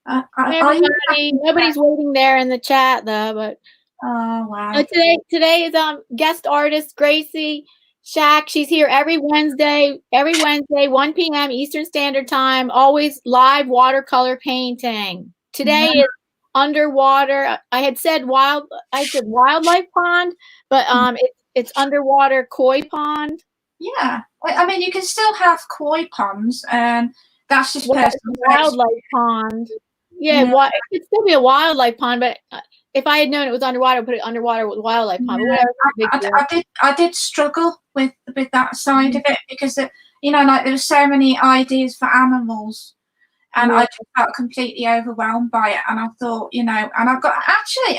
Hey everybody. Nobody's waiting there in the chat though, but oh wow. Today is guest artist Gracie Shack. She's here every Wednesday, 1 p.m. Eastern Standard Time, always live watercolor painting. Today is underwater. I had said wildlife pond, but it's underwater koi pond. Yeah, I mean you can still have koi ponds, and that's just personal. Wildlife pond. Yeah, it could still be a wildlife pond, but if I had known it was underwater, I'd put it underwater with wildlife pond. But I did struggle with that side of it because you know, like there were so many ideas for animals, and I just felt completely overwhelmed by it. And I thought, you know, and I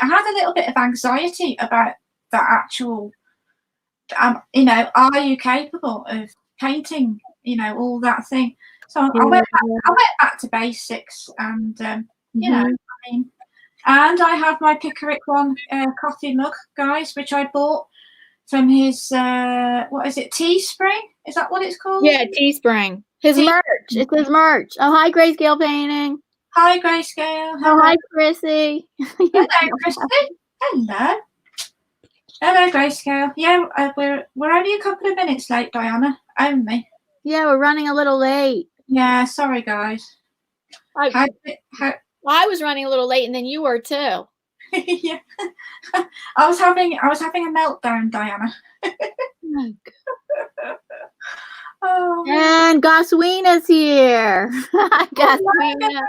had a little bit of anxiety about that actual. You know, are you capable of painting? You know, all that thing. So I went back to basics, and you know, I mean, and I have my Pickerick One coffee mug, guys, which I bought from his what is it, Teespring? Is that what it's called? Yeah, Teespring. His merch. It's his merch. Oh, hi, Grayscale Painting. Hi, Grayscale. Oh, hi, Chrissy. Hello, Chrissy. Hello. Hello, Grayscale. Yeah, we're only a couple of minutes late, Diana. Only. Yeah, we're running a little late. Yeah, sorry, guys. I was running a little late, and then you were too. Yeah, I was having a meltdown, Diana. Oh, and Goswina's here. Goswina.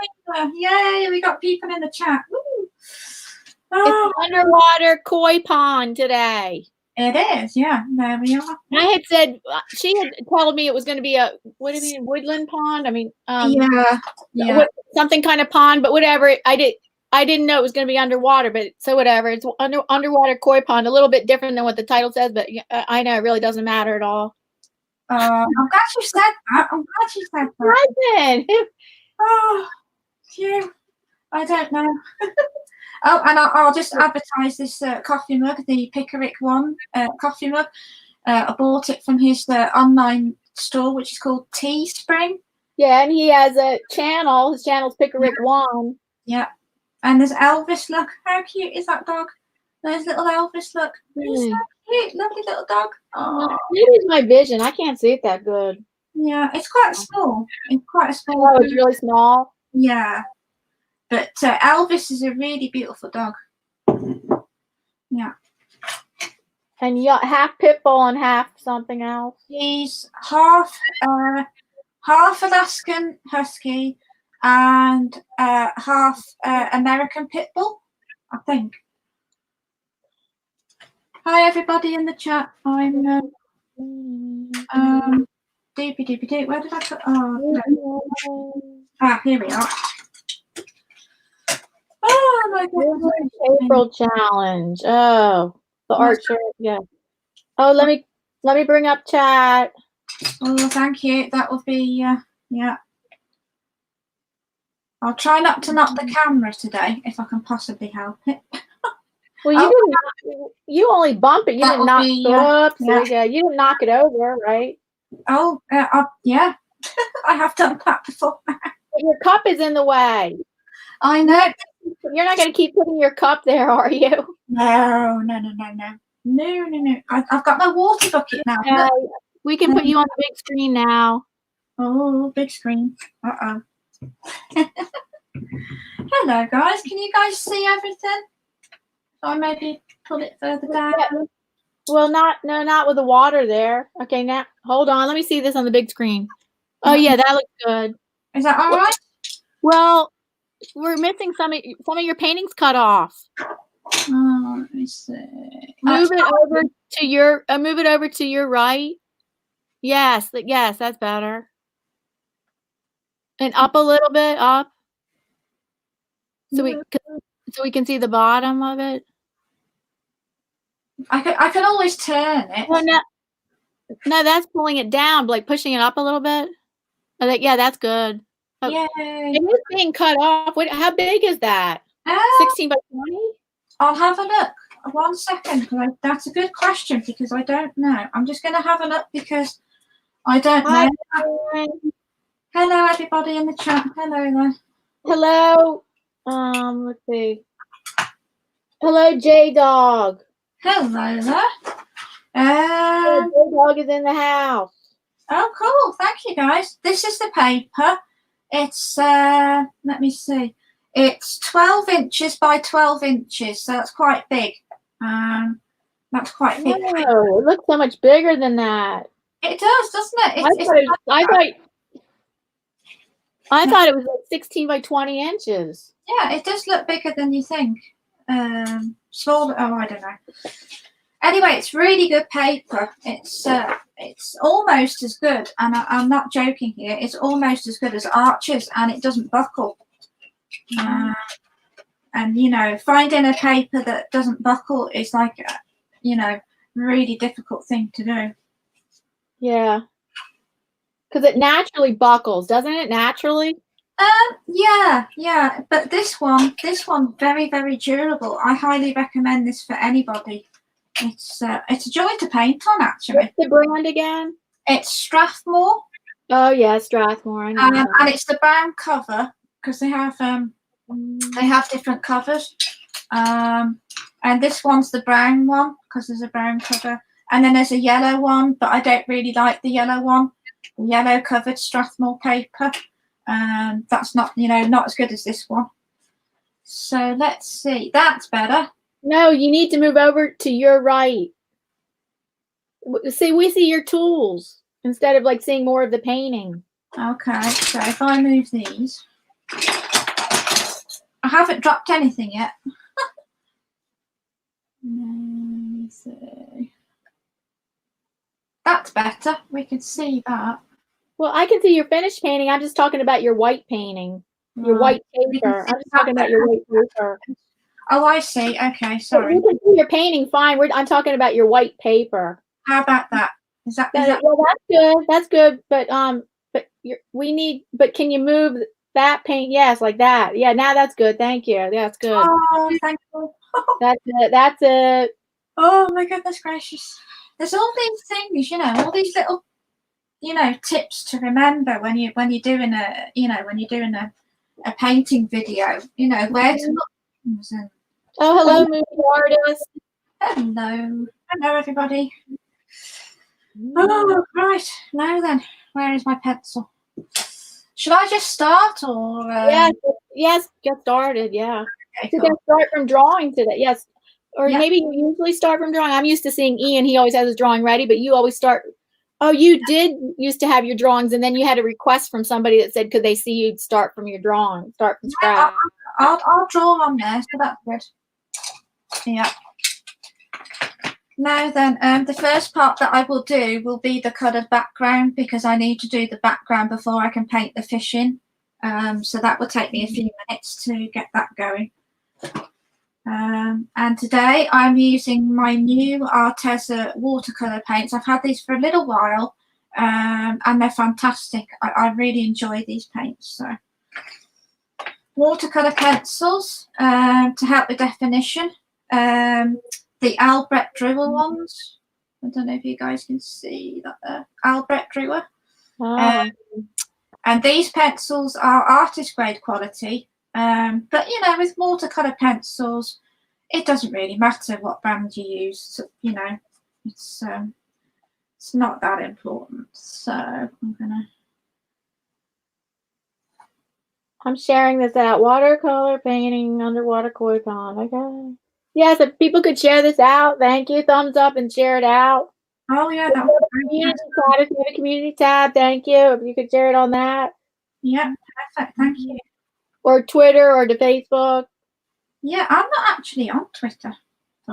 Yay, we got people in the chat. Woo. It's underwater koi pond today. It is, yeah. There we are. I had said she had told me it was going to be a woodland pond. I mean, yeah, something kind of pond, but whatever. I didn't know it was going to be underwater, but so whatever. It's underwater koi pond, a little bit different than what the title says, but I know it really doesn't matter at all. I'm glad you said that. Oh, phew. I don't know. Oh, and I'll just advertise this coffee mug, the Pickerick One coffee mug. I bought it from his online store, which is called Teespring. Yeah, and he has a channel. His channel's Pickerick One. Yeah, and there's Elvis. Look, how cute is that dog? There's little Elvis. Look, he's so cute, lovely little dog. Oh, maybe my vision. I can't see it that good. Yeah, it's quite small. It's quite a small. Oh, it's really small. Yeah. But Elvis is a really beautiful dog. Yeah. And half pit bull and half something else. He's half Alaskan Husky and half American pit bull, I think. Hi everybody in the chat. I'm doopy. Where did I put? Oh, no. Here we are. Oh my God! April challenge. Oh, the art shirt. Yeah. Oh, let me bring up chat. Oh, thank you. That will be yeah. I'll try not to knock the camera today if I can possibly help it. Well, you only bump it. You didn't knock it. Yeah, you didn't knock it over, right? Oh, yeah. I have done that before. But your cup is in the way. I know. You're not going to keep putting your cup there, are you? No. I've got my water bucket now. We can put you on the big screen now. Oh, big screen. Uh-oh. Hello, guys. Can you guys see everything? So I maybe pull it further down. Yeah. Well, not with the water there. Okay, now hold on. Let me see this on the big screen. Oh yeah, that looks good. Is that all right? Well, we're missing some of your paintings cut off. Oh, let me see. Move it over to your right. Yes, that's better. And up a little bit, up. So we can see the bottom of it. I can always turn it. Oh, no, that's pulling it down, like pushing it up a little bit. Yeah, that's good. Oh, yay. And it's being cut off. How big is that? 16 by 20? I'll have a look. 1 second. That's a good question because I don't know. I'm just going to have a look because I don't know. Hello, everybody in the chat. Hello there. Hello. Let's see. Hello, J Dog. Hello there. J Dog is in the house. Oh, cool. Thank you, guys. This is the paper. It's, let me see. It's 12 inches by 12 inches, so that's quite big. That's quite big. Oh, it looks so much bigger than that. It does, doesn't it? I thought it was like 16 by 20 inches. Yeah, it does look bigger than you think. Smaller. Oh, I don't know. Anyway, it's really good paper. It's almost as good, and I'm not joking here. It's almost as good as Archer's, and it doesn't buckle. And you know, finding a paper that doesn't buckle is like, you know, really difficult thing to do. Yeah, because it naturally buckles, doesn't it? Naturally. Yeah. But this one, very, very durable. I highly recommend this for anybody. It's a joy to paint on, actually. What's the brand again? It's Strathmore. Oh yeah, Strathmore. I know. And it's the brown cover because they have different covers. And this one's the brown one because there's a brown cover, and then there's a yellow one, but I don't really like the yellow one. The yellow covered Strathmore paper. That's not, you know, not as good as this one. So let's see. That's better. No, you need to move over to your right. See, we see your tools instead of like seeing more of the painting. Okay, so if I move these, I haven't dropped anything yet. Let me see. That's better. We can see that. Well, I can see your finished painting. I'm just talking about your white painting, your white paper. I'm just talking about your white paper. Oh, I see. Okay, sorry. You can see your painting fine. I'm talking about your white paper. How about that? Is that? Well, that's good. That's good. But But can you move that paint? Yes, like that. Yeah, now that's good. Thank you. That's good. Oh, thank you. That's it. That's it. Oh my goodness gracious! There's all these things, you know, all these little, you know, tips to remember when you're doing a painting video. You know, where to look. And, oh, hello, movie artist. Hello, everybody. Oh, right. Now then, where is my pencil? Should I just start or? Yes, get started. Yeah. Okay, You cool. can start from drawing today. Yes. Or Yeah. maybe you usually start from drawing. I'm used to seeing Ian. He always has his drawing ready, but you always start. Oh, you did used to have your drawings, and then you had a request from somebody that said, could they see you start from your drawing, start from scratch? I'll draw on there, so that's good. Yeah. Now then, the first part that I will do will be the coloured background because I need to do the background before I can paint the fish in. So that will take me a few minutes to get that going. And today I'm using my new Arteza watercolor paints. I've had these for a little while, and they're fantastic. I really enjoy these paints. So watercolor pencils to help with definition. The Albrecht Dürer ones. I don't know if you guys can see that there. Albrecht Dürer. And these pencils are artist grade quality. But you know, with watercolor pencils, it doesn't really matter what brand you use. So, you know, it's not that important. So I'm sharing this out. Watercolor painting underwater koi pond. Okay. Yes, if people could share this out, thank you. Thumbs up and share it out. Oh yeah, that would be great. If you have a community tab, thank you. If you could share it on that. Yeah, perfect. Thank you. Or Twitter or to Facebook. Yeah, I'm not actually on Twitter.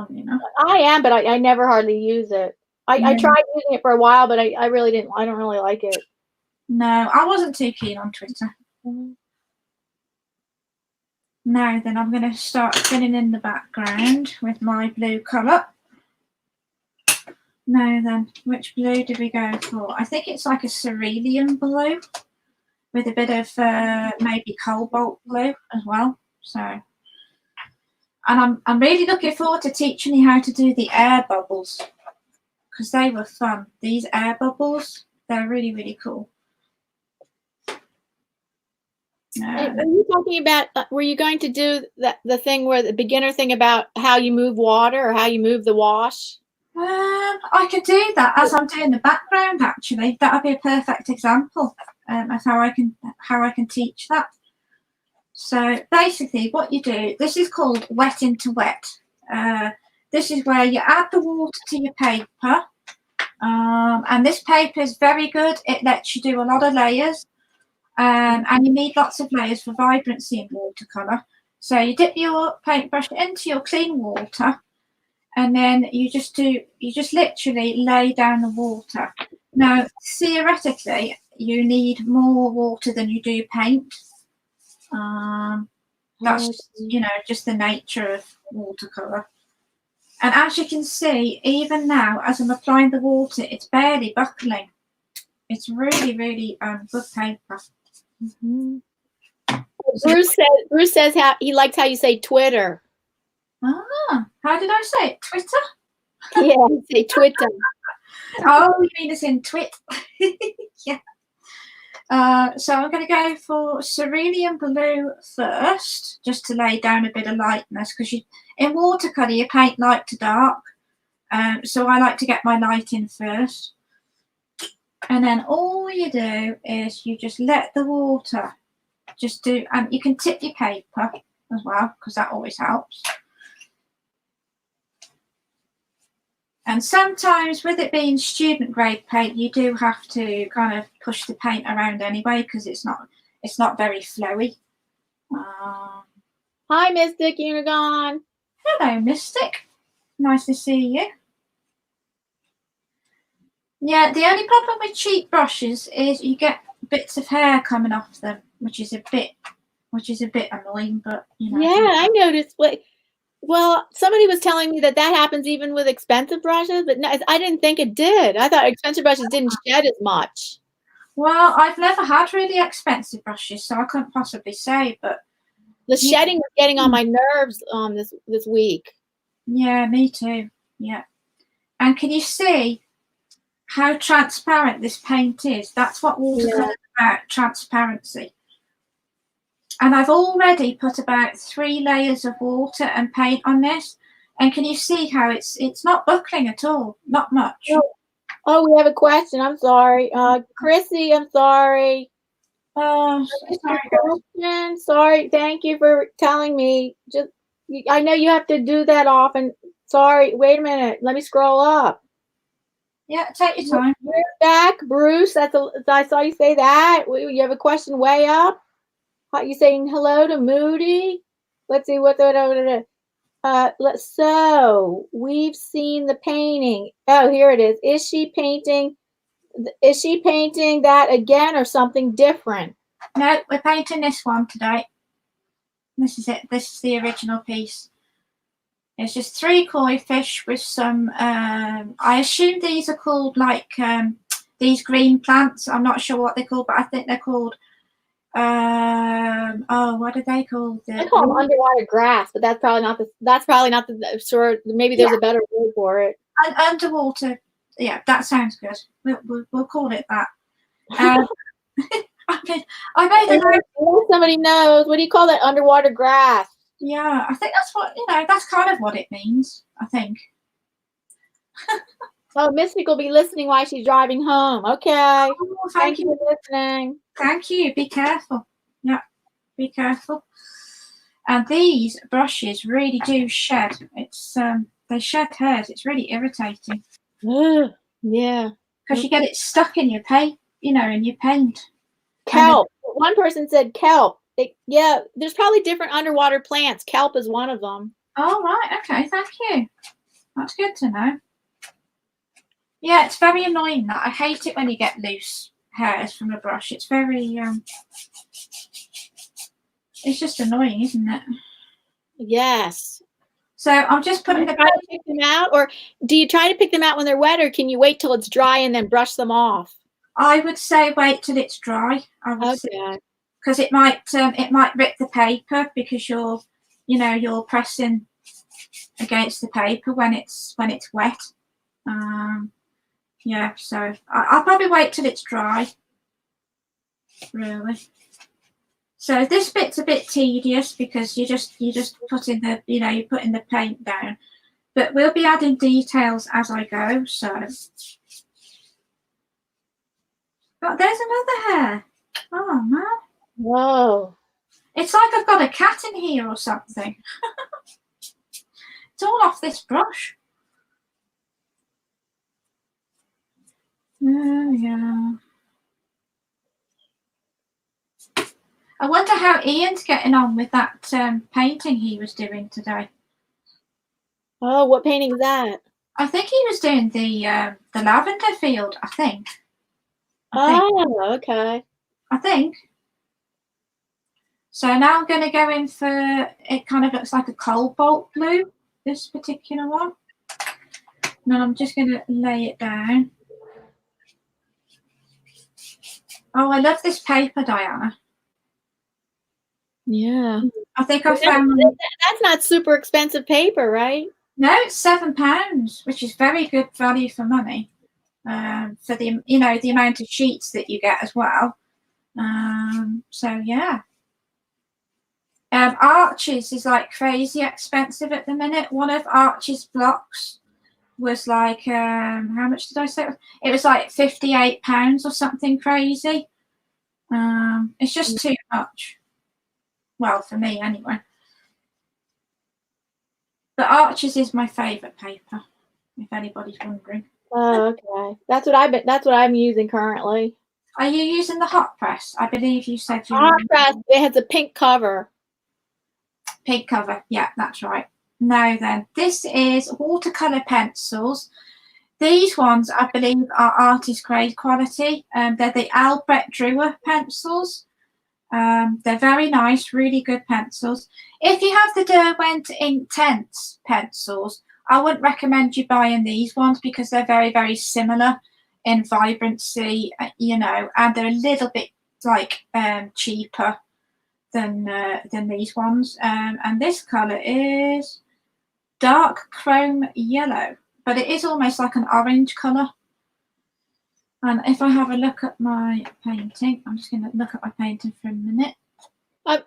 You know. I am, but I never hardly use it. I tried using it for a while, but I really didn't. I don't really like it. No, I wasn't too keen on Twitter. Now then, I'm going to start filling in the background with my blue colour. Now then, which blue did we go for? I think it's like a cerulean blue with a bit of maybe cobalt blue as well. So, and I'm really looking forward to teaching you how to do the air bubbles because they were fun. These air bubbles, they're really, really cool. Are you talking about, were you going to do the thing where the beginner thing about how you move water or how you move the wash? I could do that as I'm doing the background. Actually, that would be a perfect example of how I can teach that. So basically, what you do, this is called wet into wet. This is where you add the water to your paper, and this paper is very good. It lets you do a lot of layers, and you need lots of layers for vibrancy in watercolor. So you dip your paintbrush into your clean water, and then you just literally lay down the water. Now, theoretically, you need more water than you do paint. That's just the nature of watercolor. And as you can see, even now, as I'm applying the water, it's barely buckling. It's really, really good paper. Mm-hmm. Bruce says how he likes how you say Twitter. How did I say it? Twitter? Yeah, you say Twitter. Oh, you mean it's in twit? Yeah. So I'm going to go for cerulean blue first, just to lay down a bit of lightness, because in watercolor you paint light to dark. So I like to get my light in first. And then all you do is you just let the water and you can tip your paper as well, because that always helps. And sometimes with it being student grade paint, you do have to kind of push the paint around anyway, because it's not very flowy. Hi, Mystic Unigon. Hello, Mystic. Nice to see you. Yeah, the only problem with cheap brushes is you get bits of hair coming off them, which is a bit annoying, but you know. Yeah, I noticed. Well, somebody was telling me that happens even with expensive brushes, but no, I didn't think it did. I thought expensive brushes didn't shed as much. Well, I've never had really expensive brushes, so I couldn't possibly say, but the shedding was getting on my nerves this week. Yeah, me too. Yeah. And can you see how transparent this paint is? That's what watercolor is about, transparency. And I've already put about 3 layers of water and paint on this. And can you see how it's not buckling at all? Not much. Oh, we have a question. I'm sorry. Chrissy, I'm sorry. Sorry. Sorry. Thank you for telling me. I know you have to do that often. Sorry. Wait a minute. Let me scroll up. Yeah, take your time. You're back, Bruce. I saw you say that. You have a question way up. You saying hello to Moody? Let's see so we've seen the painting. Oh, here it is. Is she painting that again or something different? No, we're painting this one today. This is it. This is the original piece. It's just 3 koi fish with some, I assume these are called like these green plants. I'm not sure what they're called, but I think they're called, what are they called? I call them underwater grass, but that's probably not the sort. Maybe there's a better word for it. Underwater, yeah, that sounds good. We'll call it that. I made a somebody knows. What do you call that? Underwater grass. Yeah, I think that's that's kind of what it means, I think. Oh, Mystic will be listening while she's driving home. Okay. Oh, thank you for listening. Thank you. Be careful. Yeah, be careful. And these brushes really do shed. It's they shed hairs. It's really irritating. Yeah. Because you get it stuck in your paint, in your paint. Kelp. One person said kelp. Yeah, there's probably different underwater plants. Kelp is one of them. Oh, right. Okay, thank you. That's good to know. Yeah, it's very annoying that. I hate it when you get loose hairs from a brush. It's very, it's just annoying, isn't it? Yes. So I'm just putting try to pick them out, or do you try to pick them out when they're wet, or can you wait till it's dry and then brush them off? I would say wait till it's dry. I would say, because it might rip the paper because you're pressing against the paper when it's wet. Yeah, so I'll probably wait till it's dry. Really. So this bit's a bit tedious because you just put in the, you're putting the paint down, but we'll be adding details as I go. So, but there's another hair. Oh man. Whoa. It's like I've got a cat in here or something. It's all off this brush. There we go. I wonder how Ian's getting on with that painting he was doing today. Oh, what painting is that? I think he was doing the lavender field, I think. Okay. I think. So now I'm going to go in for, it kind of looks like a cobalt blue, this particular one. And then I'm just going to lay it down. Oh, I love this paper, Diana. Yeah. I think I found... That's not super expensive paper, right? No, it's £7, which is very good value for money. For the, the amount of sheets that you get as well. So yeah. Arches is like crazy expensive at the minute. One of Arches blocks was like, how much did I say? It was like £58 or something crazy. It's just too much. Well, for me anyway. But Arches is my favourite paper, if anybody's wondering. Oh, okay. That's what I'm using currently. Are you using the hot press? I believe you said you Hot press. It has a pink cover. Pink cover. Yeah, that's right. Now then, this is watercolor pencils. These ones, I believe, are artist grade quality. They're the Albrecht Dürer pencils. They're very nice, really good pencils. If you have the Derwent Intense pencils, I wouldn't recommend you buying these ones because they're very, very similar in vibrancy, and they're a little bit like cheaper than these ones. And this color is dark chrome yellow, but it is almost like an orange color. And if I have a look at my painting, I'm just going to look at my painting for a minute.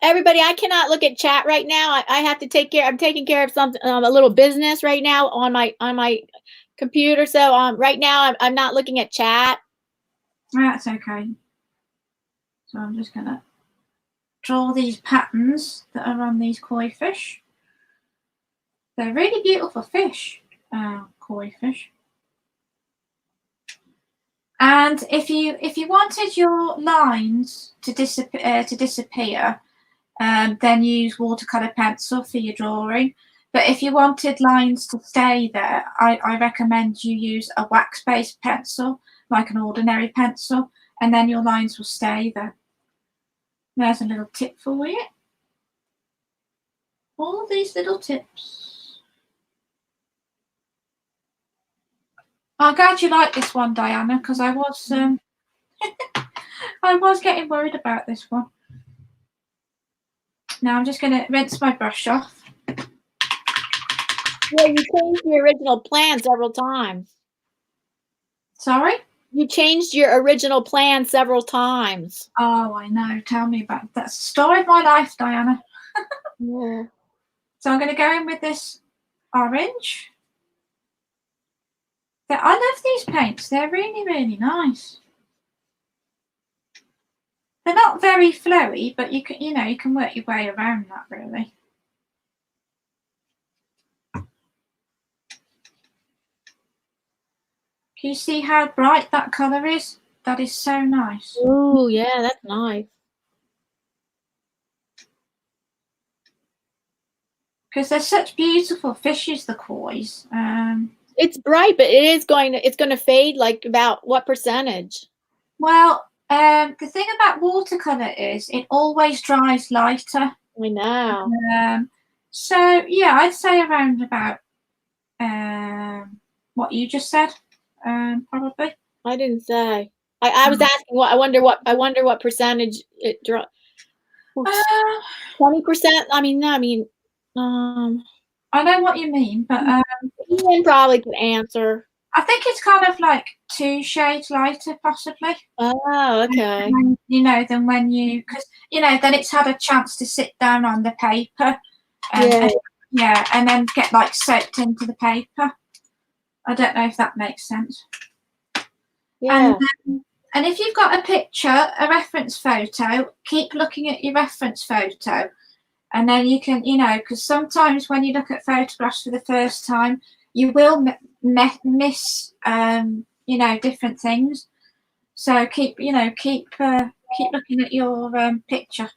Everybody, I cannot look at chat right now. I have to take care. I'm taking care of something, a little business right now on my computer. So right now I'm not looking at chat. That's okay. So I'm just going to draw these patterns that are on these koi fish. They're really beautiful fish, koi fish. And if you wanted your lines to disappear, then use watercolor pencil for your drawing. But if you wanted lines to stay there, I recommend you use a wax-based pencil, like an ordinary pencil, and then your lines will stay there. There's a little tip for you. All these little tips. I'm glad you like this one, Diana, because I was I was getting worried about this one. Now I'm just going to rinse my brush off. Yeah, you changed your original plan several times. Sorry? You changed your original plan several times. Oh, I know. Tell me about it. That's the story of my life, Diana. Yeah. So I'm going to go in with this orange. I love these paints. They're really, really nice. They're not very flowy, but you can work your way around that really. Can you see how bright that colour is? That is so nice. Oh, yeah, that's nice. Because they're such beautiful fishes, the kois. It's bright, but it's going to fade. Like about what percentage? Well, the thing about watercolor is it always dries lighter. I know. So yeah, I'd say around about what you just said, probably. I didn't say. I was asking what I wonder what percentage it dropped. 20%. I I know what you mean, but Ian probably could answer. I think it's kind of like 2 shades lighter, possibly. Oh, okay. You know, than when you, because you know, then it's had a chance to sit down on the paper, Yeah. and then get like soaked into the paper. I don't know if that makes sense. Yeah. And if you've got a picture, a reference photo, keep looking at your reference photo, and then you can, you know, because sometimes when you look at photographs for the first time, you will miss, you know, different things. So keep looking at your picture.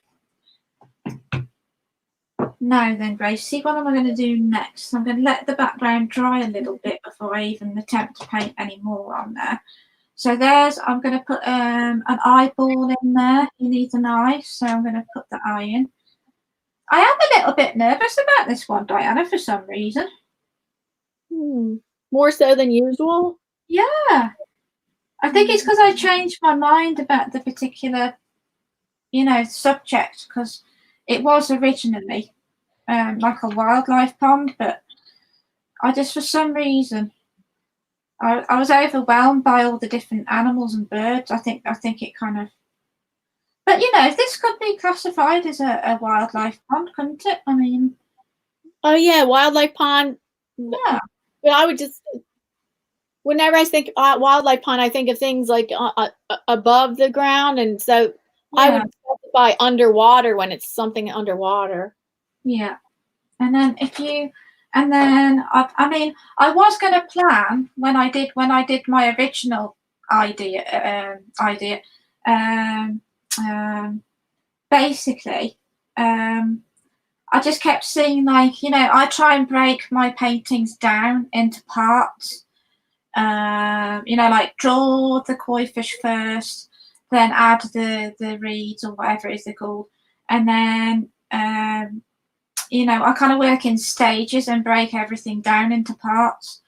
Now then, Grace, see what am I going to do next? I'm going to let the background dry a little bit before I even attempt to paint any more on there. So I'm going to put an eyeball in there. You need an eye, so I'm going to put the eye in. I am a little bit nervous about this one, Diana, for some reason. More so than usual? Yeah. I think it's because I changed my mind about the particular, you know, subject, because it was originally like a wildlife pond, but I just, for some reason, I was overwhelmed by all the different animals and birds. I think it kind of, but you know, this could be classified as a wildlife pond, couldn't it? I mean, oh yeah, wildlife pond. Yeah. But I would just, whenever I think wildlife pond, I think of things like above the ground, and so I would specify underwater when it's something underwater. Yeah, and then I mean, I was going to plan when I did my original idea, basically, I just kept seeing, like, you know, I try and break my paintings down into parts. You know, like draw the koi fish first, then add the reeds or whatever it is they're called, and then you know, I kind of work in stages and break everything down into parts.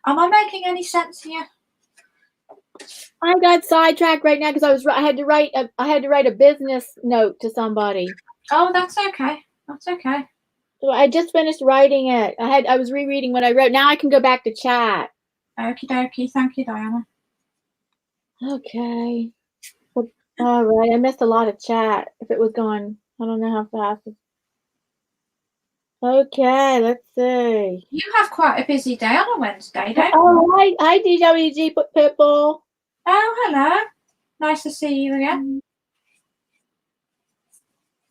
Am I making any sense here? I got sidetracked right now because I had to write a business note to somebody. Oh, that's okay. That's okay. So I just finished writing it. I was rereading what I wrote. Now I can go back to chat. Okie dokie. Thank you, Diana. Okay. Well, all right. I missed a lot of chat. If it was going, I don't know how fast. Okay, let's see. You have quite a busy day on a Wednesday, don't you? Oh, hi, DWG Pitbull. Oh, hello. Nice to see you again.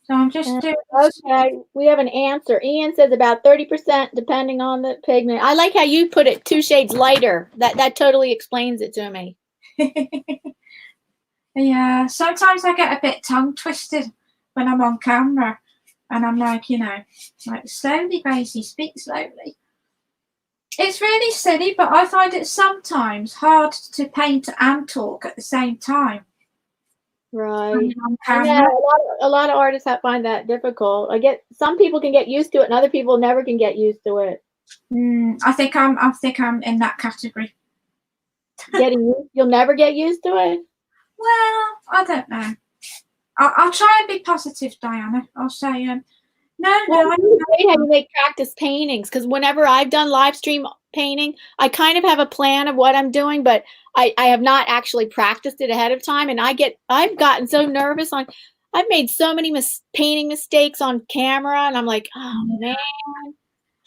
So I'm just doing. Okay, we have an answer. Ian says about 30%, depending on the pigment. I like how you put it 2 shades lighter. That totally explains it to me. Yeah, sometimes I get a bit tongue twisted when I'm on camera, and I'm like, you know, like, slowly, Gracie, speak slowly. It's really silly, but I find it sometimes hard to paint and talk at the same time. Right. Yeah, a lot of artists find that difficult. Some people can get used to it, and other people never can get used to it. I think I'm in that category. You'll never get used to it? Well, I don't know. I'll try and be positive, Diana. I'll say, no. Well, it's how you make practice paintings, because whenever I've done live stream painting, I kind of have a plan of what I'm doing, but I have not actually practiced it ahead of time, and I've gotten so nervous I've made so many painting mistakes on camera, and I'm like, oh man.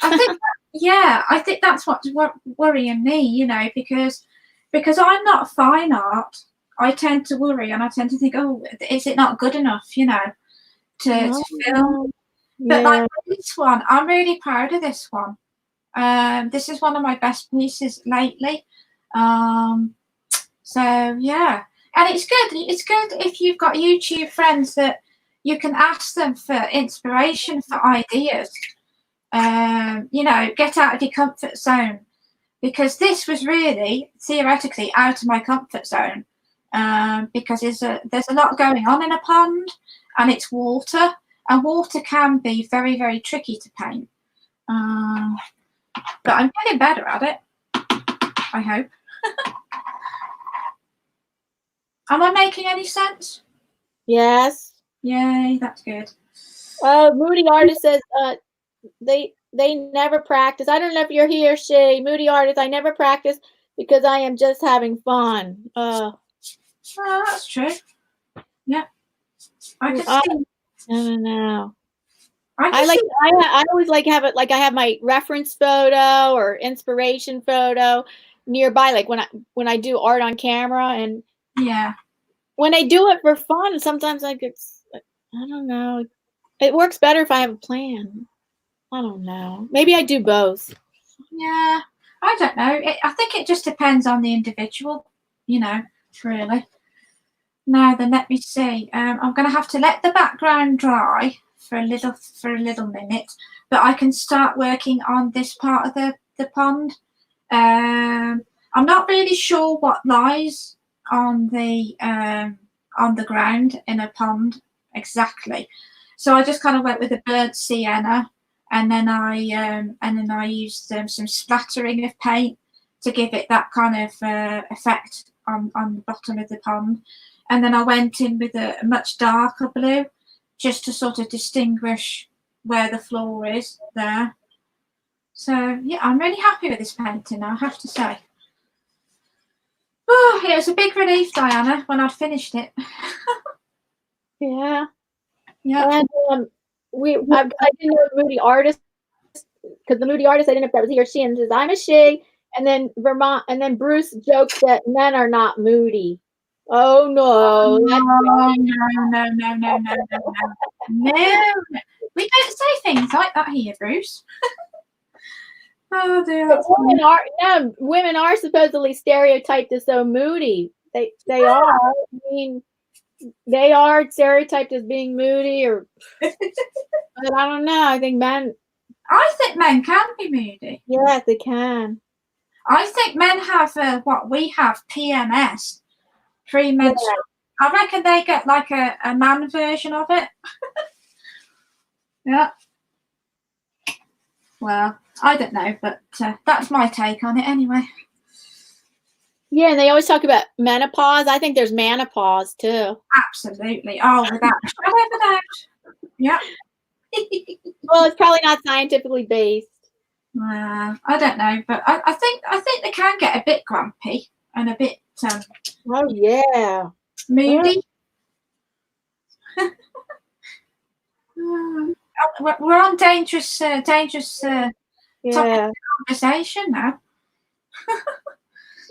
I think that's what's worrying me, you know, because I'm not fine art. I tend to worry, and I tend to think, oh, is it not good enough, you know, to film? But like this one, I'm really proud of this one. This is one of my best pieces lately. So yeah, and it's good. It's good if you've got YouTube friends that you can ask them for inspiration, for ideas. You know, get out of your comfort zone, because this was really theoretically out of my comfort zone, because there's a lot going on in a pond, and it's water, and water can be very, very tricky to paint. But I'm getting better at it, I hope. Am I making any sense? Yes. Yay, that's good. Moody Artist says they never practice. I don't know if you're he or she. Moody Artist, I never practice because I am just having fun. Oh, that's true. Yeah, I can I see. don't know. I can I like see. I always like have it like I have my reference photo or inspiration photo nearby, like when I do art on camera, and Yeah. when I do it for fun, sometimes I don't know. It works better if I have a plan. I don't know. Maybe I do both. Yeah. I don't know. I think it just depends on the individual, really. Now then, let me see. I'm going to have to let the background dry for a little minute, but I can start working on this part of the pond. I'm not really sure what lies on the ground in a pond exactly, so I just kind of went with a burnt sienna, and then I used some splattering of paint to give it that kind of effect on the bottom of the pond, and then I went in with a much darker blue just to sort of distinguish where the floor is there. So yeah, I'm really happy with this painting, I have to say. Oh, it was a big relief, Diana, when I'd finished it. Yeah. Yeah. And I didn't know the Moody artist, because the Moody artist, I didn't know if that was he or she, and says I'm a she. And then Bruce jokes that men are not moody. Oh no, No, that's no, no, no, no, no, no, no. We don't say things like that here, Bruce. Oh dear, that's funny. women are supposedly stereotyped as so moody. They are. I mean, they are stereotyped as being moody, but I don't know. I think men. I think men can be moody. Yes, they can. I think men have what we have, PMS, premenstrual. Yeah. I reckon they get like a man version of it. Yeah. Well, I don't know, but that's my take on it anyway. Yeah, and they always talk about menopause. I think there's menopause too. Absolutely. Oh, without a shadow of a doubt. Yeah. Well, it's probably not scientifically based. I don't know, but I think they can get a bit grumpy and a bit Oh yeah, moody. We're on dangerous yeah. topic of conversation now.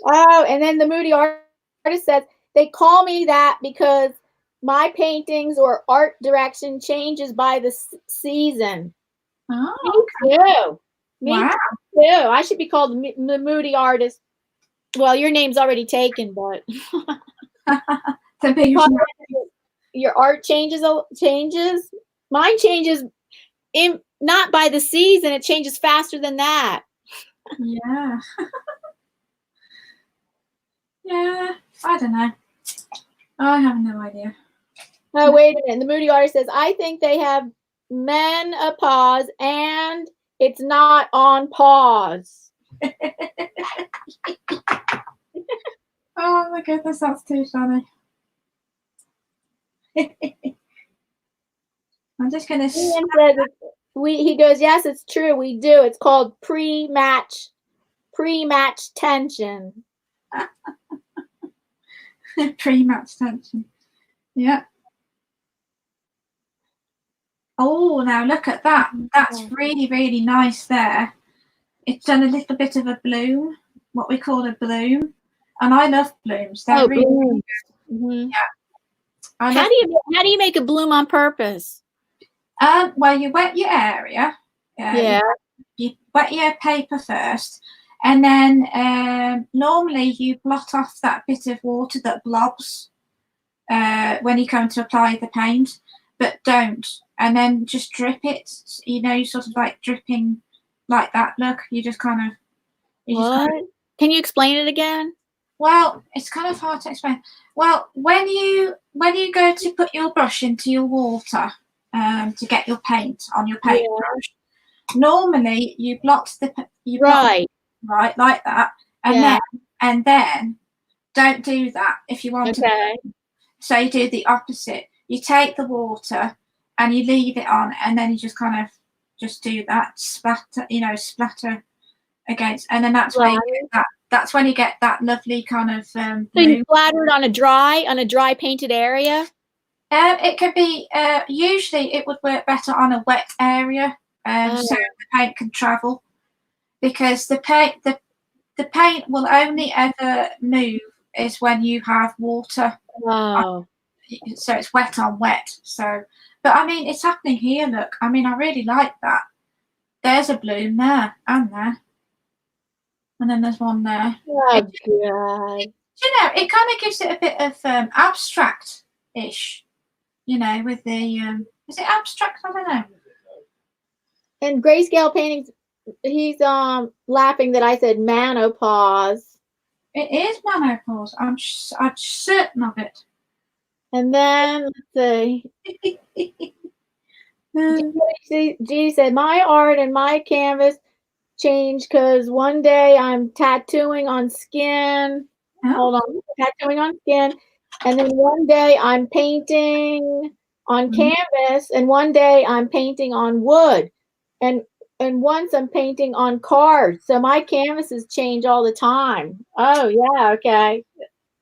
Oh, and then the Moody artist says they call me that because my paintings or art direction changes by the season. Oh, Me too. Me wow. too. I should be called the Moody artist. Well, your name's already taken, but your art changes. Mine changes not by the season. It changes faster than that. Yeah. Yeah. I don't know. I have no idea. Oh, wait a minute. The Moody artist says, I think they have menopause and it's not on pause. Oh my goodness, that's too funny. I'm just gonna. He goes, yes, it's true. We do. It's called pre-match tension. Pre-match tension. Yeah. Oh, now look at that. That's really, really nice there. It's done a little bit of a bloom, what we call a bloom. And I love blooms. They're really, really good. Mm-hmm. Yeah. How do you make a bloom on purpose? Well, you wet your area. Yeah. You wet your paper first. And then normally you blot off that bit of water that blobs when you come to apply the paint, but don't. And then just drip it, sort of like dripping like that. Look, you just kind of. Can you explain it again? Well, it's kind of hard to explain. Well, when you go to put your brush into your water to get your paint on your paintbrush, normally you blot right like that, and then don't do that if you want to. So you do the opposite. You take the water and you leave it on, and then you just kind of just do that splatter against, and then that's where you get that's when you get that lovely kind of So you bloom. splattered on a dry painted area? It could be, usually it would work better on a wet area, so the paint can travel, because the paint will only ever move is when you have water. Oh. So it's wet on wet. So, but I mean, it's happening here. Look, I mean, I really like that. There's a bloom there and there, and then there's one there. Oh, it, God. you know, it kind of gives it a bit of abstract-ish. You know, with the is it abstract? I don't know. And grayscale paintings, he's laughing that I said menopause. It is menopause. I'm certain of it. And then let's see. G said my art and my canvas changed because one day I'm tattooing on skin. Oh. Hold on, tattooing on skin, and then one day I'm painting on canvas, and one day I'm painting on wood, and once I'm painting on cards. So my canvases change all the time. Oh yeah, okay.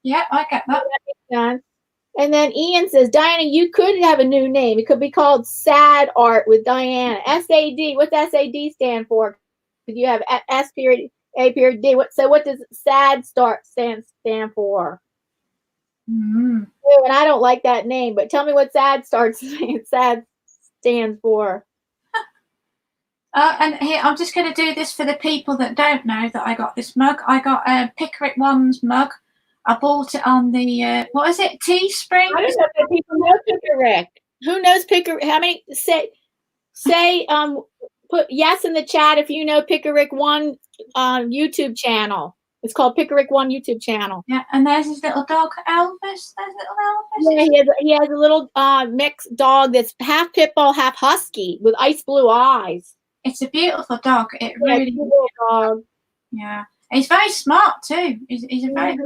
Yeah, I get that. That makes sense. And then Ian says, Diana, you could have a new name. It could be called Sad Art with Diana. SAD. What's SAD stand for? You have S period, A period, D. What does SAD stand for? Mm. And I don't like that name, but tell me what SAD stands for. And here, I'm just going to do this for the people that don't know that I got this mug. I got a Pickerick Ones mug. I bought it on the, what is it, Teespring? I don't know if people know Pickerick. Who knows Pickerick? How many, put yes in the chat if you know Pickerick One YouTube channel. It's called Pickerick One YouTube channel. Yeah, and there's his little dog, Elvis. There's little Elvis. Yeah, he has a little mixed dog that's half pit bull, half husky with ice blue eyes. It's a beautiful dog. It really is. Little dog. Yeah. He's very smart too. He's a very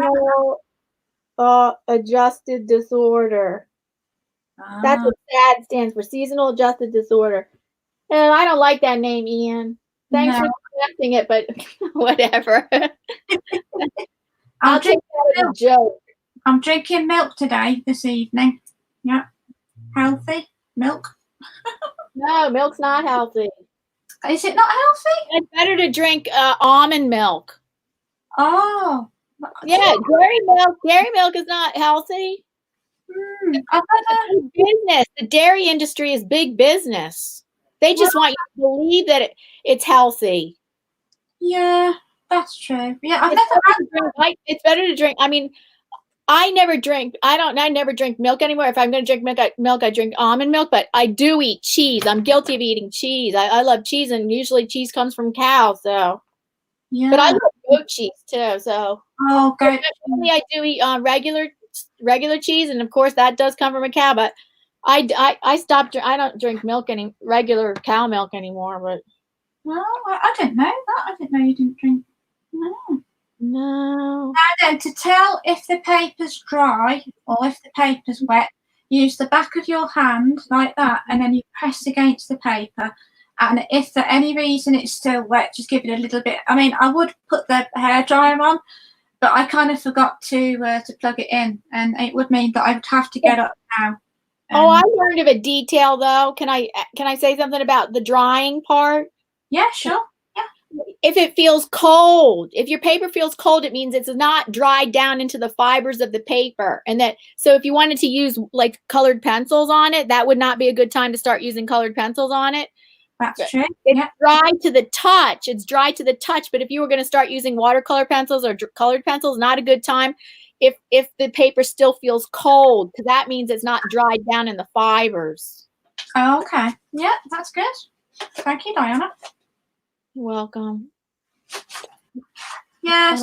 adjusted disorder. That's what SAD stands for, seasonal adjusted disorder. And I don't like that name, Ian. Thanks for suggesting it, but whatever. I'll take that as a joke. I'm drinking milk this evening. Yeah. Healthy milk. No, milk's not healthy. Is it not healthy? It's better to drink almond milk. Oh. Yeah, dairy milk is not healthy. Business. The dairy industry is big business. They just want you to believe that it's healthy. Yeah, that's true. Yeah, it's better to drink. I mean, I never drink milk anymore. If I'm going to drink milk, I drink almond milk, but I do eat cheese. I'm guilty of eating cheese. I love cheese, and usually cheese comes from cows, so. Yeah. But I love goat cheese too, so. Oh, goat. I do eat regular cheese, and of course that does come from a cow, but I stopped. I don't drink regular cow milk anymore. But well, I didn't know that. I didn't know you didn't drink. No. Now then, to tell if the paper's dry or if the paper's wet, use the back of your hand like that, and then you press against the paper. And if for any reason it's still wet, just give it a little bit. I mean, I would put the hairdryer on, but I kind of forgot to plug it in, and it would mean that I would have to get up now. I learned of a detail though. Can I say something about the drying part? Yeah, sure. Yeah. If it feels cold, if your paper feels cold, it means it's not dried down into the fibers of the paper. And so if you wanted to use like colored pencils on it, that would not be a good time to start using colored pencils on it. That's true. It's dry to the touch. It's dry to the touch. But if you were going to start using watercolor pencils or colored pencils, not a good time if the paper still feels cold, because that means it's not dried down in the fibers. Oh, okay. Yeah, that's good. Thank you, Diana. You're welcome. Yeah,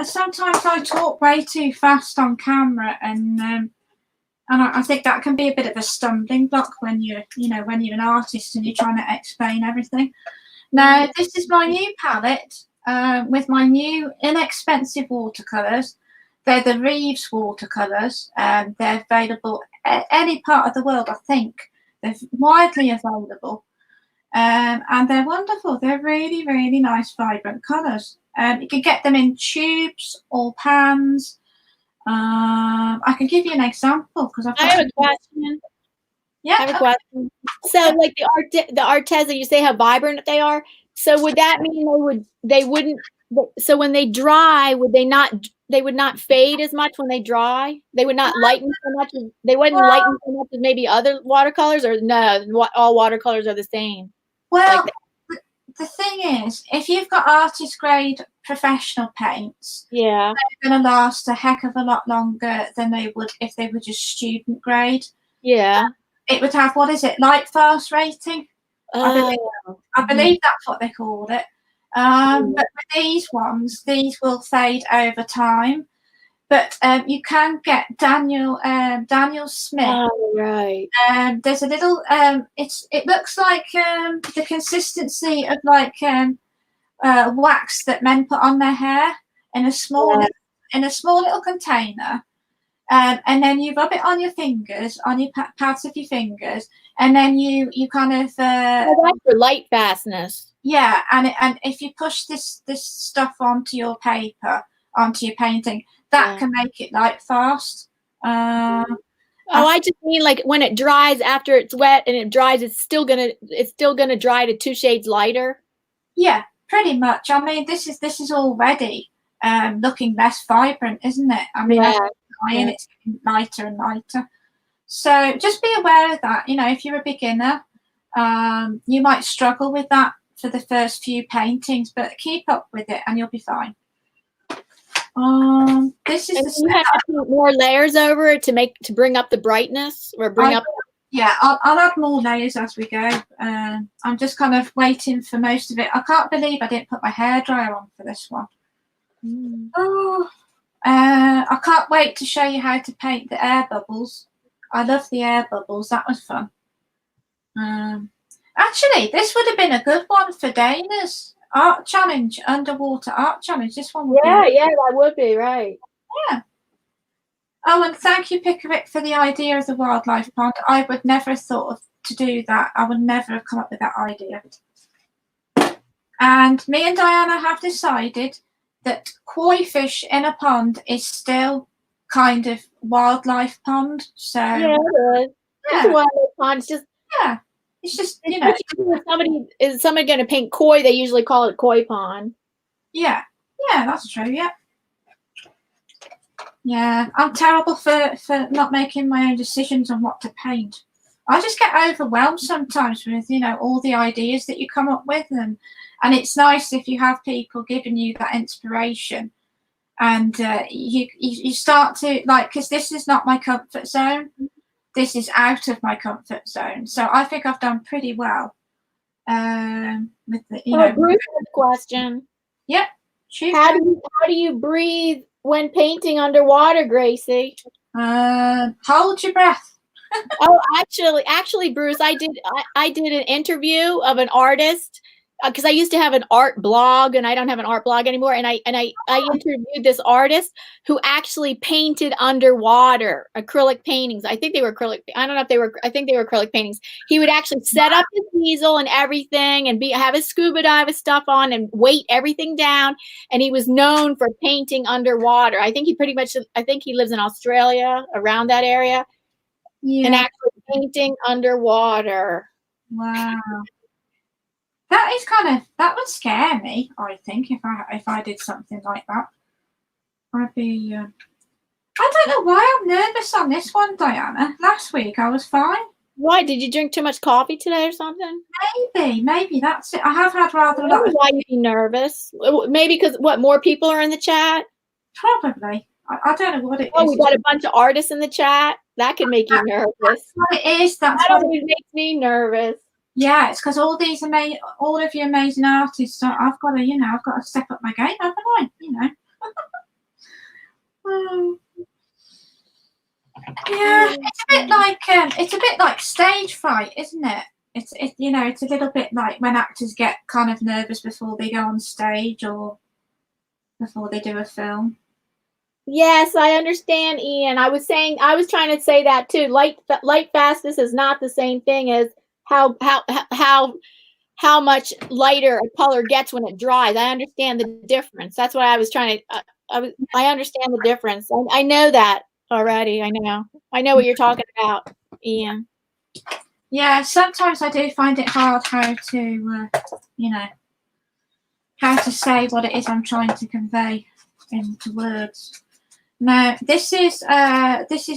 sometimes I talk way too fast on camera, and I think that can be a bit of a stumbling block when you're an artist and you're trying to explain everything. Now, this is my new palette with my new inexpensive watercolors. They're the Reeves watercolors, and they're available at any part of the world, I think. They're widely available. And they're wonderful. They're really, really nice, vibrant colors. You can get them in tubes or pans. I can give you an example because I have a question. Yeah. I have a question. So, like the Arteza, you say how vibrant they are. So, would that mean they wouldn't? So, when they dry, would they not? They would not fade as much when they dry. They would not lighten so much. They wouldn't lighten so much as maybe other watercolors, or no? All watercolors are the same. Well, Like the thing is, if you've got artist grade professional paints, yeah, they're going to last a heck of a lot longer than they would if they were just student grade. yeah. It would have, what is it, light fast rating? I believe that's what they called it. But with these ones, these will fade over time. But you can get Daniel Smith. Oh, right. There's a little. It looks like the consistency of like wax that men put on their hair in a small little container. And then you rub it on your fingers, on your pads of your fingers, and then you kind of that's for light fastness. Yeah, and if you push this stuff onto your paper, onto your painting, that can make it light fast. I just mean like when it dries after it's wet and it dries, it's still gonna dry to 2 shades lighter. Yeah, pretty much. I mean, this is already looking less vibrant, isn't it? I mean, it's getting lighter and lighter. So just be aware of that. You know, if you're a beginner, you might struggle with that for the first few paintings, but keep up with it and you'll be fine. This is you have to put more layers over it to bring up the brightness or bring up. Yeah, I'll add more layers as we go. I'm just kind of waiting for most of it. I can't believe I didn't put my hairdryer on for this one. I can't wait to show you how to paint the air bubbles. I love the air bubbles. That was fun. Actually, this would have been a good one for Dana's art challenge, underwater art challenge. This one would be. Yeah, that would be right. Yeah. Oh, and thank you, Pickerick, for the idea of the wildlife pond. I would never have thought of to do that. I would never have come up with that idea. And me and Diana have decided that koi fish in a pond is still kind of wildlife pond. So yeah, it is. It's a wildlife pond. It's just you know. Is somebody going to paint koi? They usually call it koi pond. Yeah, that's true. Yeah, I'm terrible for not making my own decisions on what to paint. I just get overwhelmed sometimes with all the ideas that you come up with, and it's nice if you have people giving you that inspiration, and you start to because this is not my comfort zone. This is out of my comfort zone, so I think I've done pretty well. With the Bruce, question. Yep. How do you breathe when painting underwater, Gracie? Hold your breath. Oh, actually, Bruce, I did an interview of an artist because I used to have an art blog and I don't have an art blog anymore. And I interviewed this artist who actually painted underwater acrylic paintings. I think they were acrylic. I don't know if they were. I think they were acrylic paintings. He would actually set up his easel and everything, and have his scuba dive stuff on and weight everything down. And he was known for painting underwater. I think he lives in Australia, around that area. Yeah. And actually painting underwater. Wow. That would scare me, I think, if I did something like that. I'd be I don't know why I'm nervous on this one, Diana. Last week I was fine. Why? Did you drink too much coffee today or something? Maybe that's it. I have had rather a lot of... Why you'd be nervous? Maybe because more people are in the chat? Probably. I don't know what it is. Oh, we got a bunch of artists in the chat. That could make you nervous. That's what it is. That always makes me nervous. Yeah, it's because all of you amazing artists. So I've got to step up my game, haven't I? Yeah, it's a bit like stage fright, isn't it? It's a little bit like when actors get kind of nervous before they go on stage or before they do a film. Yes, I understand, Ian. I was trying to say that too. Light fastness is not the same thing as how how much lighter a color gets when it dries. I understand the difference. That's what I was trying to. I understand the difference. I know that already. I know what you're talking about, Ian. Yeah, sometimes I do find it hard how to, how to say what it is I'm trying to convey into words. Now, this is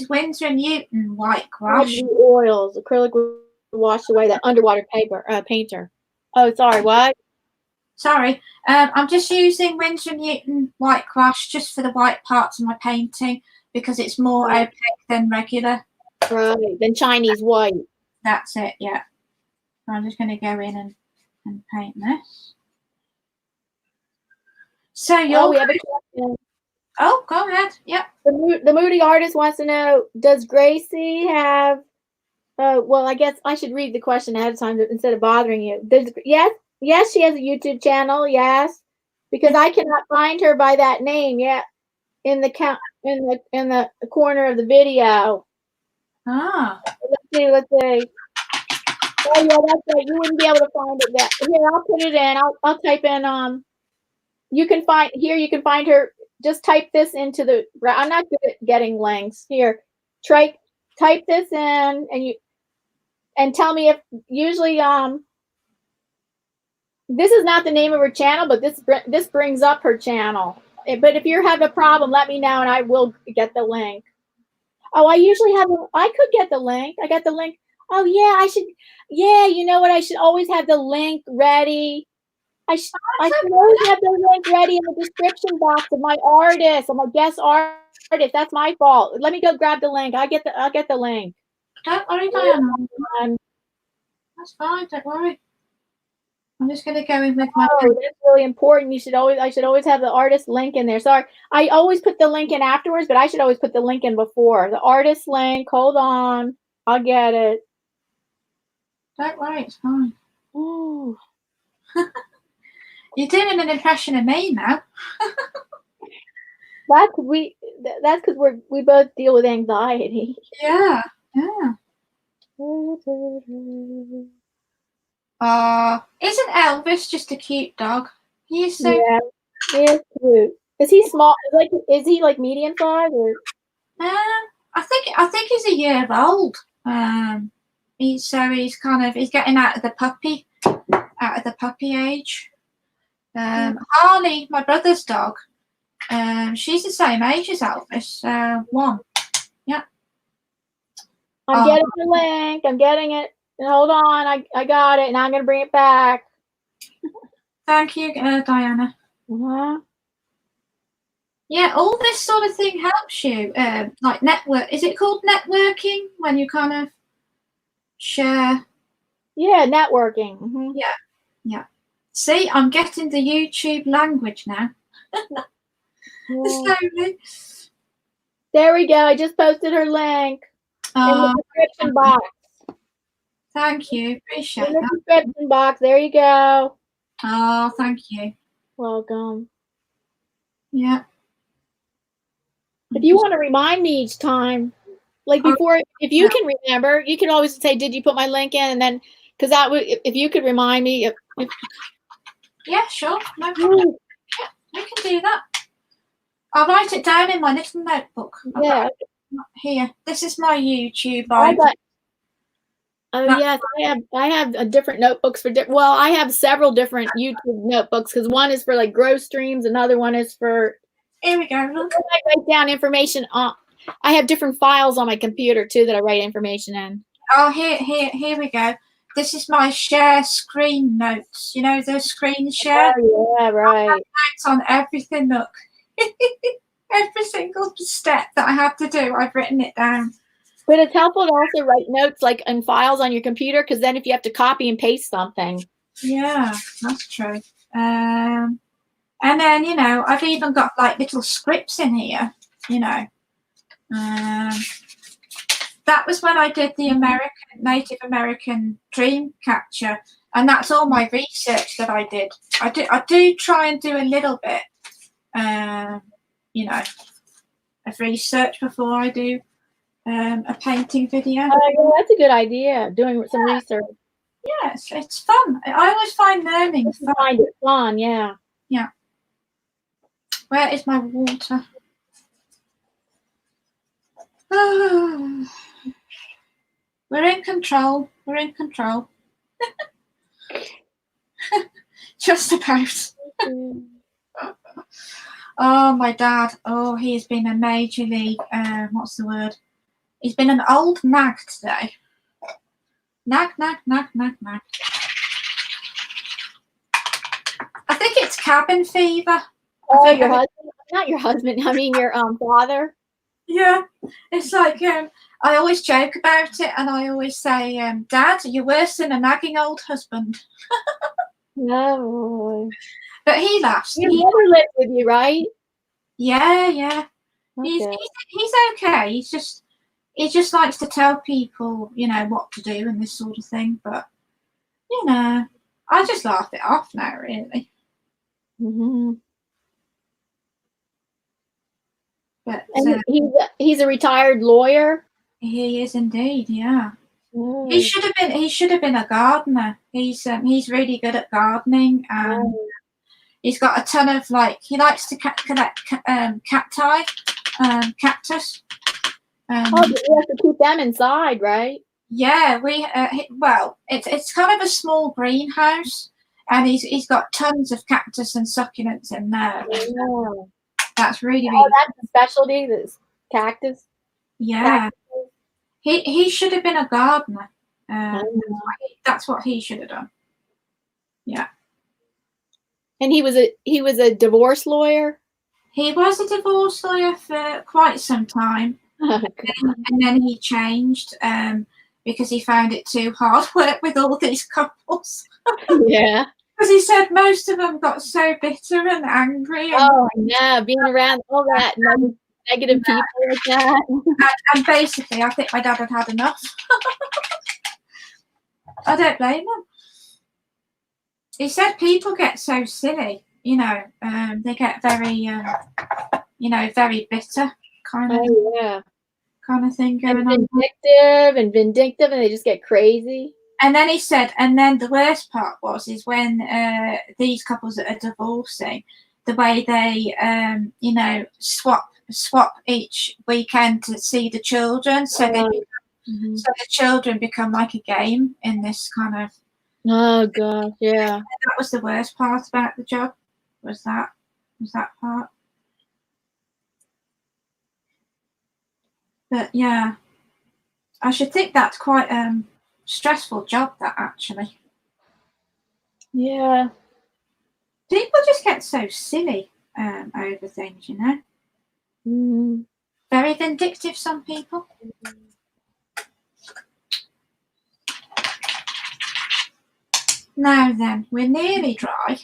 Winsor & Newton white gouache. The oils, acrylic will wash away that underwater painter. Oh, sorry, what? Sorry, I'm just using Winsor & Newton white gouache just for the white parts of my painting because it's more opaque than regular. Right, than Chinese white. That's it, yeah. So I'm just going to go in and paint this. So we have a question. Oh, go ahead. Yep. The Moody Artist wants to know, does Gracie have, well, I guess I should read the question ahead of time instead of bothering you. Yes, she has a YouTube channel, yes, because I cannot find her by that name yet in the corner of the video. Ah. Let's see. Oh yeah, that's right. You wouldn't be able to find it that. Here, I'll put it in. I'll type in you can find her. Just type this into the. I'm not good at getting links. Here, type this in, and tell me if usually this is not the name of her channel, but this brings up her channel. But if you have a problem, let me know and I will get the link. Oh, I usually have. I could get the link. I got the link. Oh yeah, I should. Yeah, you know what? I should always have the link ready. I should always have the link ready in the description box of my artist, of my guest artist. That's my fault. Let me go grab the link. I'll get the link. Don't worry, Diana. That's fine. Don't worry. I'm just going to go in with my. Oh, that's really important. I should always have the artist link in there. Sorry, I always put the link in afterwards, but I should always put the link in before. The artist link. Hold on, I'll get it. Don't worry, it's fine. Ooh. You're doing an impression of me now. That's because we both deal with anxiety. Yeah. Isn't Elvis just a cute dog? He is so. Yeah, he is cute. Is he small? Is he like medium size or? I think he's a year old. He's getting out of the puppy age. Harley, my brother's dog, she's the same age as Elvis. 1. Yeah. I'm getting the link. I'm getting it. Hold on, I got it. Now I'm gonna bring it back. Thank you, Diana. Yeah, all this sort of thing helps you. Like network. Is it called networking when you kind of share? Yeah, networking. Yeah. See, I'm getting the YouTube language now. Slowly. There we go. I just posted her link in the description box. Thank you. Appreciate in the description box. There you go. Oh, thank you. Welcome. Yeah. If you want to remind me each time, like before, if you can remember, you can always say, "Did you put my link in?" And then, because that would, if you could remind me. Yeah, sure. No problem. Yeah, we can do that. I'll write it down in my little notebook. Yeah. Here. This is my YouTube. Yes, I have different notebooks for well, I have several different YouTube notebooks because one is for like grow streams, another one is for. Here we go. Look. I write down information on. I have different files on my computer too that I write information in. Oh, here we go. This is my share screen notes. You know the screen share. Oh, yeah, right. I have notes on everything. Look, every single step that I have to do, I've written it down. But it's helpful to also write notes like in files on your computer because then if you have to copy and paste something. Yeah, that's true. And then I've even got like little scripts in here. That was when I did the Native American dream capture, and that's all my research that I did. I do try and do a little bit, of research before I do a painting video. Oh, yeah, that's a good idea. Doing some research. yeah, it's fun. I always find learning fun. Find it fun, yeah. Yeah. Where is my water? Oh, we're in control. We're in control. Just about. Oh, my dad. Oh, he has been a majorly, what's the word? He's been an old nag today. Nag, nag, nag, nag, nag. I think it's cabin fever. Oh, your husband? Not your husband. I mean, your father. Yeah, it's like I always joke about it, and I always say, "Dad, you're worse than a nagging old husband." No. But he laughs. Your mother lives with you, right? Yeah, yeah. Okay. He's okay. He just likes to tell people, you know, what to do and this sort of thing. But you know, I just laugh it off now, really. Mm-hmm. But And he's a retired lawyer. he is indeed, yeah. Oh. He should have been a gardener. He's really good at gardening, and he's got a ton of he likes to collect cacti, cactus. Oh, but you have to keep them inside, right? Yeah, well, it's kind of a small greenhouse, and he's got tons of cactus and succulents in there. Yeah. That's really, Oh, that's a specialty. This cactus. yeah. He should have been a gardener. That's what he should have done. Yeah. And he was a divorce lawyer. He was a divorce lawyer for quite some time, and then he changed because he found it too hard work with all these couples. Yeah. Because he said most of them got so bitter and angry. And, oh, yeah, being around all that negative people like that. And basically, I think my dad had enough. I don't blame him. He said people get so silly, you know, they get very, you know, very bitter kind of thing going on. Vindictive, and they just get crazy. And then he said, and then the worst part is when these couples that are divorcing, the way they, you know, swap each weekend to see the children, so so the children become like a game in this kind of. Oh gosh, yeah. And that was the worst part about the job. Was that part? But yeah, I should think that's quite stressful job, that actually. Yeah. People just get so silly over things, you know. Mm-hmm. Very vindictive, some people. Now then, we're nearly dry.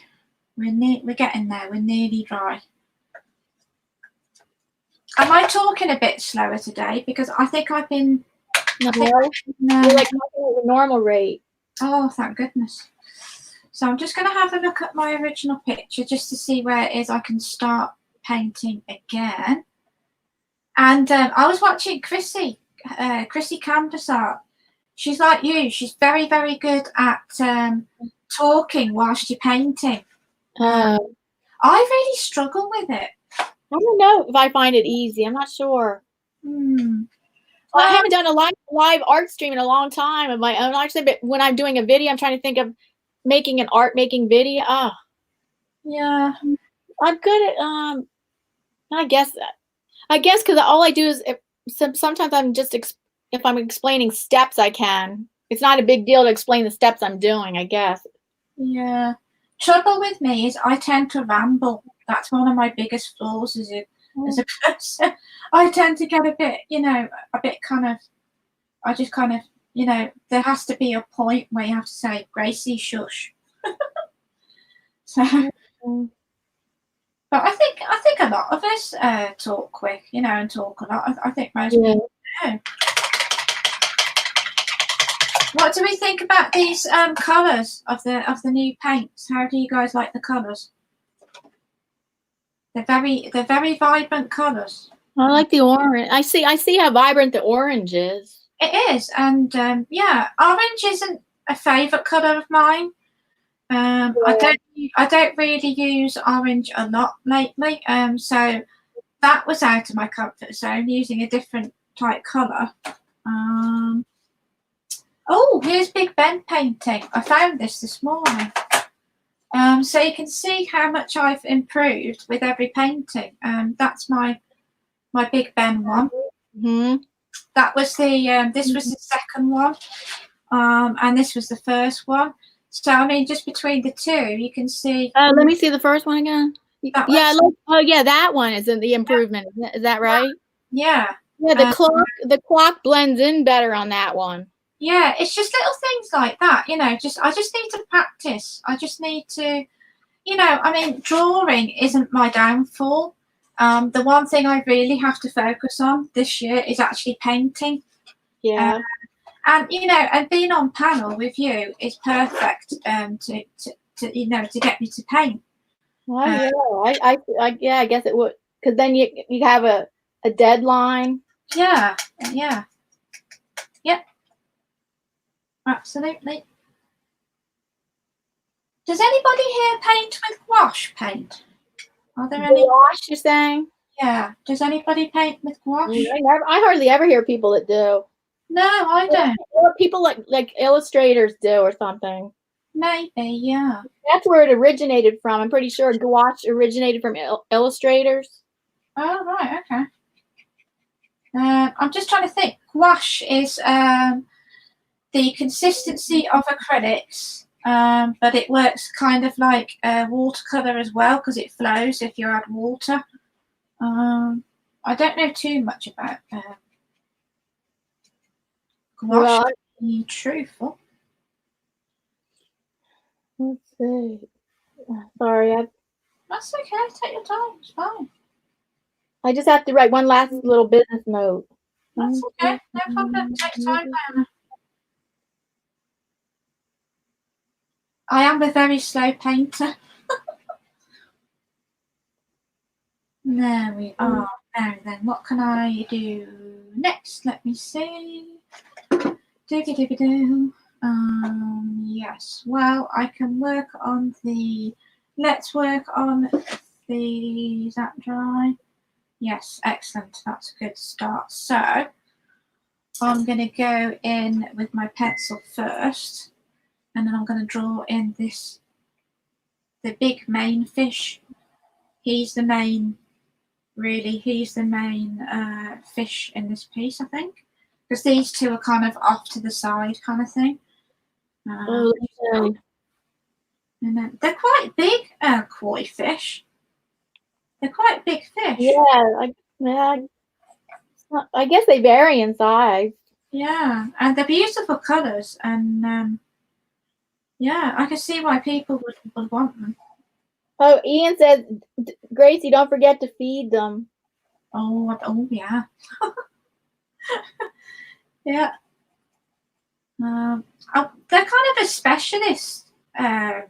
We're getting there. We're nearly dry. Am I talking a bit slower today? Because I think I've been. No, you're like talking at a normal rate. Oh, thank goodness. So I'm just going to have a look at my original picture just to see where it is I can start painting again. And I was watching Gracie Canvas Art. She's like you. She's very, very good at talking whilst you're painting. I really struggle with it. I don't know if I find it easy. I'm not sure. I haven't done a live art stream in a long time of my own. Actually, but when I'm doing a video, I'm trying to think of making an making video. Oh. Yeah. I'm good at I guess because all I do is sometimes I'm just if I'm explaining steps, I can. It's not a big deal to explain the steps I'm doing, I guess. Yeah. Trouble with me is I tend to ramble. That's one of my biggest flaws as a person. I tend to get a bit, you know, I just kind of, you know, there has to be a point where you have to say, Gracie, shush. So, but I think a lot of us talk quick, you know, and talk a lot. I think most people do. What do we think about these colours of the new paints? How do you guys like the colours? They're very vibrant colours. I like the orange. I see how vibrant the orange is. It is, and yeah, orange isn't a favourite colour of mine. I don't really use orange a lot lately. So that was out of my comfort zone, using a different type colour. Oh, here's Big Ben painting. I found this morning. So you can see how much I've improved with every painting. That's my Big Ben one. Mm-hmm. That was the this was the second one, and this was the first one. So I mean, just between the two, you can see. Let me see the first one again. Yeah, oh yeah, that one is in the improvement. Is that right? Yeah. Yeah, the clock blends in better on that one. Yeah, it's just little things like that, you know. I just need to practice. I just need to, you know. I mean, drawing isn't my downfall. The one thing I really have to focus on this year is actually painting. Yeah. And you know, and being on panel with you is perfect. To you know, to get me to paint. Well, yeah, I guess it would, because then you have a deadline. Yeah. Yep. Absolutely. Does anybody here paint with gouache paint? Are there any? Gouache, you're saying? Yeah. Does anybody paint with gouache? I hardly ever hear people that do. No, I don't. People like illustrators do or something. Maybe, yeah. That's where it originated from. I'm pretty sure gouache originated from illustrators. Oh, right, okay. I'm just trying to think. Gouache is the consistency of acrylics, but it works kind of like watercolor as well, because it flows if you add water. I don't know too much about gouache, to be truthful. Let's see. Sorry, That's okay. Take your time. It's fine. I just have to write one last little business note. That's okay. No problem. Take your time, Diana. I am a very slow painter. There we are. Now then, what can I do next? Let me see. Yes. Well, I can work on the. Let's work on the. Is that dry? Yes. Excellent. That's a good start. So I'm going to go in with my pencil first, and then I'm going to draw in this. The big main fish. He's the main. Really, he's the main fish in this piece, I think, because these two are kind of off to the side, kind of thing. And then they're quite big koi fish. They're quite big fish. Yeah, I guess they vary in size. Yeah, and they're beautiful colours, and yeah, I can see why people would want them. Oh, Ian said, Gracie, don't forget to feed them. Oh yeah. Yeah. They're kind of a specialist, aren't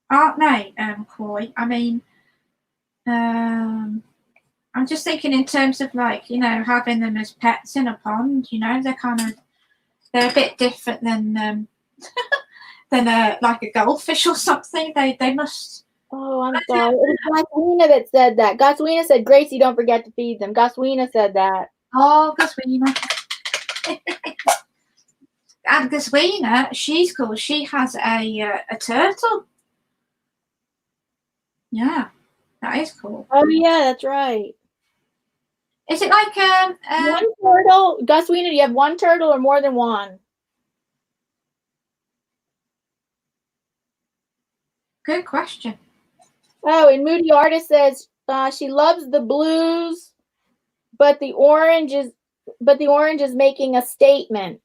they, koi? I mean, I'm just thinking in terms of, like, you know, having them as pets in a pond. You know, they're a bit different than like a goldfish or something. They must. Oh, I'm sorry. It was Goswina that said that. Goswina said, Gracie, don't forget to feed them. Goswina said that. Oh, Goswina. And Goswina, she's cool. She has a turtle. Yeah, that is cool. Oh, yeah, that's right. Is it like one turtle? Goswina, do you have one turtle or more than one? Good question. Oh, and Moody Artist says she loves the blues, but the orange is making a statement.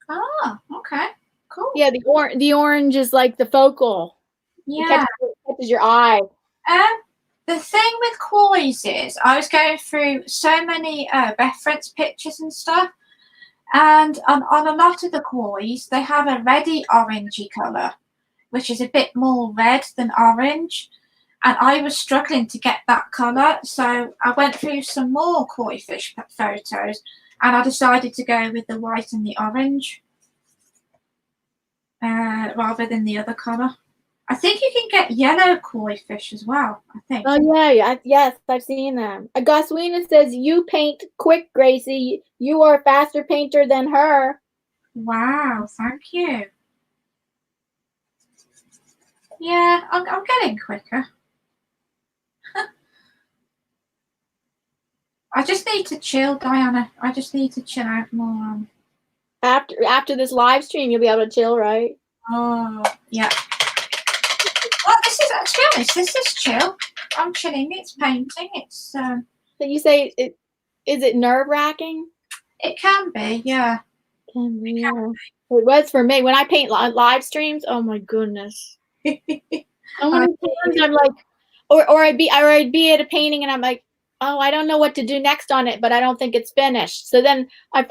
Oh, okay, cool. Yeah, the orange is like the focal. Yeah, it catches your eye. The thing with kois is, I was going through so many reference pictures and stuff, and on a lot of the kois, they have a reddy orangey colour, which is a bit more red than orange. And I was struggling to get that colour, so I went through some more koi fish photos, and I decided to go with the white and the orange. rather than the other colour. I think you can get yellow koi fish as well, I think. Oh, yeah. Yes, I've seen them. Goswina says, you paint quick, Gracie. You are a faster painter than her. Wow, thank you. Yeah, I'm getting quicker. I just need to chill, Diana. I just need to chill out more. After this live stream, you'll be able to chill, right? Oh, yeah. Well, this is, to be honest, this is chill. I'm chilling. It's painting. It's. So you say is it nerve-wracking? It can be, yeah. Can be, yeah. It was for me when I paint live streams. Oh my goodness! So many times I'm like, or I'd be at a painting and I'm like, oh, I don't know what to do next on it, but I don't think it's finished. So then I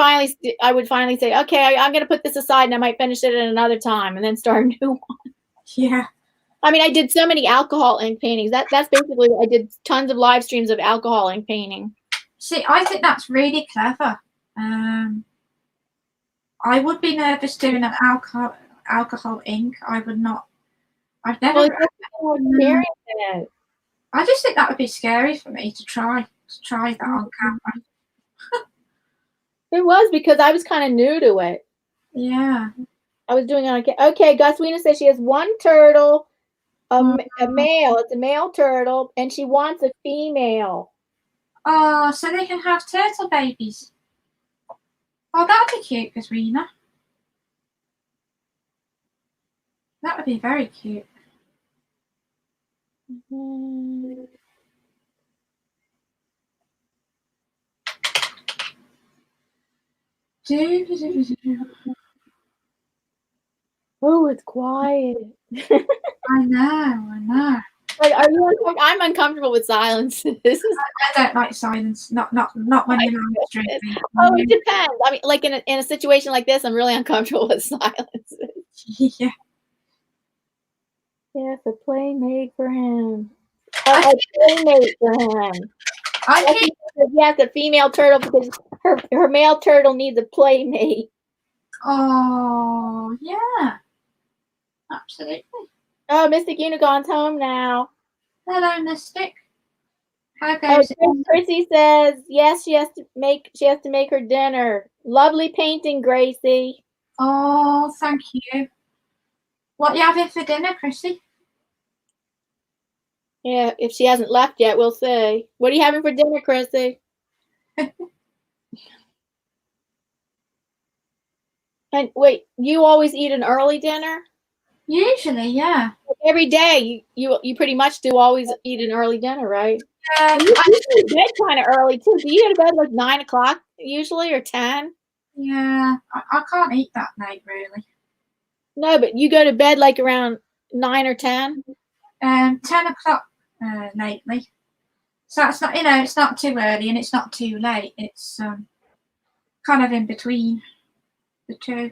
would finally say, okay, I'm going to put this aside and I might finish it at another time and then start a new one. Yeah. I mean, I did so many alcohol ink paintings. That's basically, I did tons of live streams of alcohol ink painting. See, I think that's really clever. I would be nervous doing an alcohol ink. I would not. I've never. Experienced it. I just think that would be scary for me to try that on camera. It was because I was kind of new to it. Yeah. I was doing it on. Okay, Goswina says she has one turtle, a male. It's a male turtle, and she wants a female. Oh, so they can have turtle babies. Oh, that'd be cute, Goswina. That would be very cute. Oh, it's quiet. I know. Like, I'm uncomfortable with silence. I don't like silence. Not when you're live streaming. Oh, it depends. I mean, like in a situation like this, I'm really uncomfortable with silence. Yeah. Yes, a playmate for him. A playmate for him. Yes, a female turtle because her male turtle needs a playmate. Oh, yeah. Absolutely. Oh, Mystic Unicorn's home now. Hello, Mystic. How goes it? Chrissy says yes. She has to make her dinner. Lovely painting, Gracie. Oh, thank you. What are you having for dinner, Chrissy? Yeah, if she hasn't left yet, we'll see. What are you having for dinner, Chrissy? And wait, you always eat an early dinner? Usually, yeah. Every day, you pretty much do always eat an early dinner, right? You go to bed kind of early too. Do you go to bed like 9 o'clock usually or 10? Yeah, I can't eat that late really. No, but you go to bed like around 9 or 10? 10 o'clock lately. So it's not, it's not too early and it's not too late. It's kind of in between the two.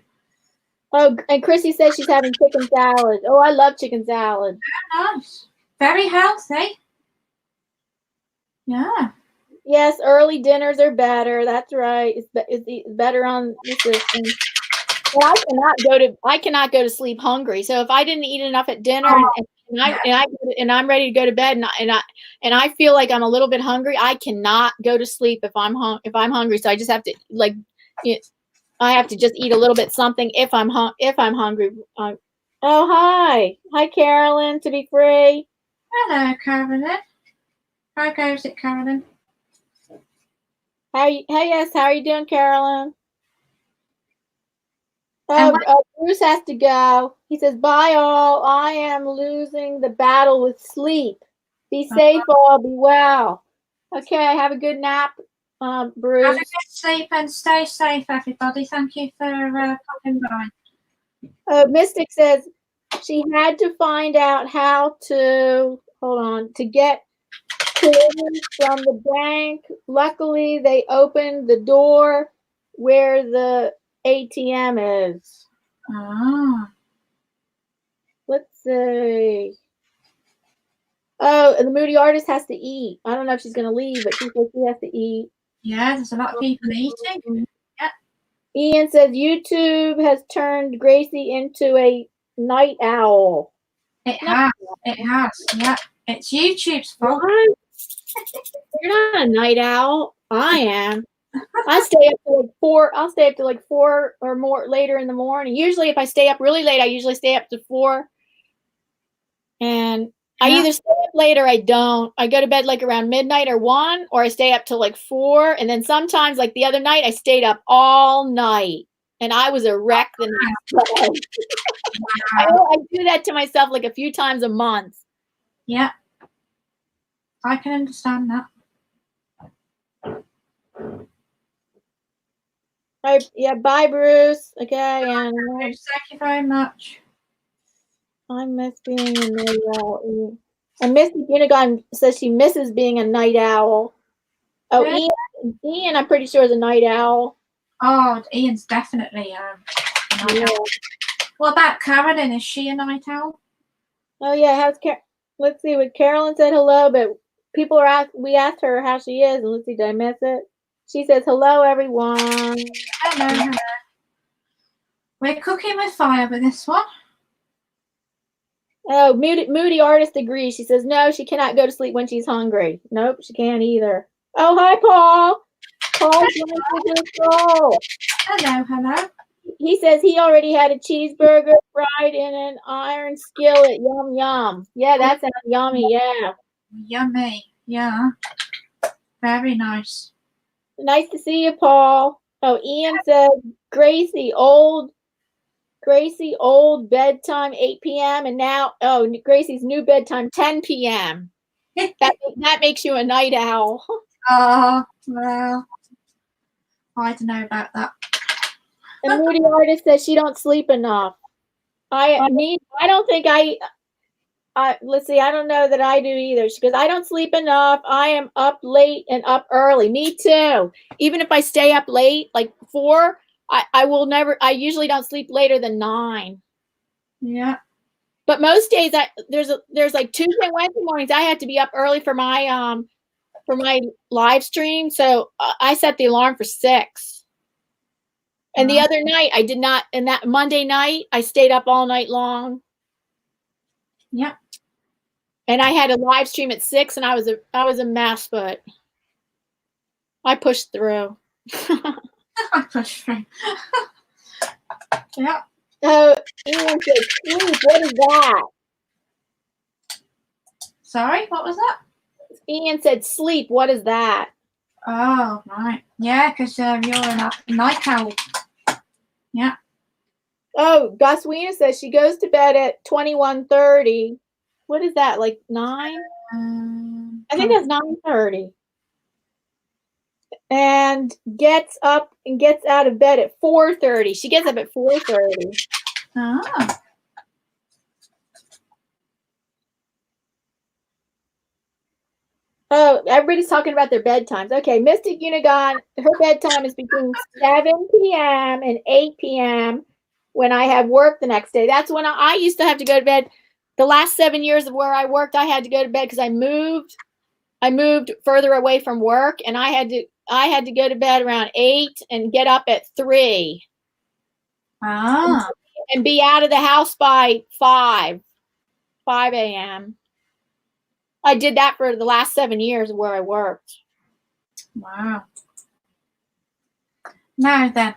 Oh, and Chrissy says she's having chicken salad. Oh, I love chicken salad. Oh, nice. Very healthy. Yeah. Yes, early dinners are better. That's right. It's better on the system. Well, I cannot go to sleep hungry. So if I didn't eat enough at dinner and I'm ready to go to bed and I feel like I'm a little bit hungry, I cannot go to sleep if I'm hungry. So I just have to I have to just eat a little bit something if I'm hungry. Oh, hi, Carolyn. To be free. Hello, Carolyn. How goes it, Carolyn? Hey, yes. How are you doing, Carolyn? Bruce has to go. He says, bye all. I am losing the battle with sleep. Be safe all. Be well. Okay, have a good nap, Bruce. Have a good sleep and stay safe, everybody. Thank you for popping by. Mystic says she had to find out how to, to get from the bank. Luckily, they opened the door where the ATM is. Let's see. Oh, and the Moody Artist has to eat. I don't know if she's going to leave, but she says she has to eat. Yeah, there's a lot of people eating. Yeah. Ian says YouTube has turned Gracie into a night owl. It has. It has. Yeah. It's YouTube's fault. What? You're not a night owl. I am. I stay up to like 4. I'll stay up to like 4 or more later in the morning. Usually, if I stay up really late, I usually stay up to 4. And I either stay up late or I don't. I go to bed like around midnight or 1, or I stay up till like 4. And then sometimes, like the other night, I stayed up all night, and I was a wreck the next day. I do that to myself like a few times a month. Yeah, I can understand that. Yeah, bye, Bruce. Okay, and Bruce, thank you very much. I miss being a night owl. And Misty Unigon says she misses being a night owl. Oh, Yeah. Ian, I'm pretty sure is a night owl. Oh, Ian's definitely a night owl. What about Carolyn? Is she a night owl? Oh yeah, let's see what Carolyn said hello, but people are we asked her how she is, and let's see, did I miss it? She says hello everyone. Hello. We're cooking with fire with this one. Oh, Moody Artist agrees. She says no, she cannot go to sleep when she's hungry. Nope, she can't either. Oh, hi, Paul. Paul. Hello. He says he already had a cheeseburger fried in an iron skillet. Yum, yum. Yeah, that sounds yummy. Yeah. Yummy. Yeah. Very nice. Nice to see you, Paul. Oh, Ian said Gracie, old bedtime, 8 p.m. And now, Gracie's new bedtime, 10 p.m. that makes you a night owl. Oh, well, I don't know about that. And Moody Artist says she don't sleep enough. I don't think let's see, I don't know that I do either. Because I don't sleep enough. I am up late and up early. Me too. Even if I stay up late, like 4, I usually don't sleep later than 9. Yeah. But most days there's like Tuesday and Wednesday mornings I have to be up early for my live stream. So I set the alarm for 6. And the other night I did not, and that Monday night I stayed up all night long. Yep. And I had a live stream at 6, and I was a mess, but I pushed through. I pushed through. Yeah. Oh, Ian said, "Sleep, what is that?" Sorry, what was that? Ian said, "Sleep, what is that?" Oh, right. Yeah, because you're a night owl. Yeah. Oh, Goswina says she goes to bed at 21:30. What is that, like 9? I think that's 9:30. And gets up and gets out of bed at 4:30. She gets up at 4:30. Ah. Oh, everybody's talking about their bedtimes. Okay, Mystic Unigon, her bedtime is between 7 p.m. and 8 p.m. when I have work the next day. That's when I used to have to go to bed. The last 7 years of where I worked, I had to go to bed because I moved further away from work, and I had to go to bed around 8 and get up at 3. Ah. And be out of the house by 5 a.m. I did that for the last 7 years where I worked. Wow. Now then,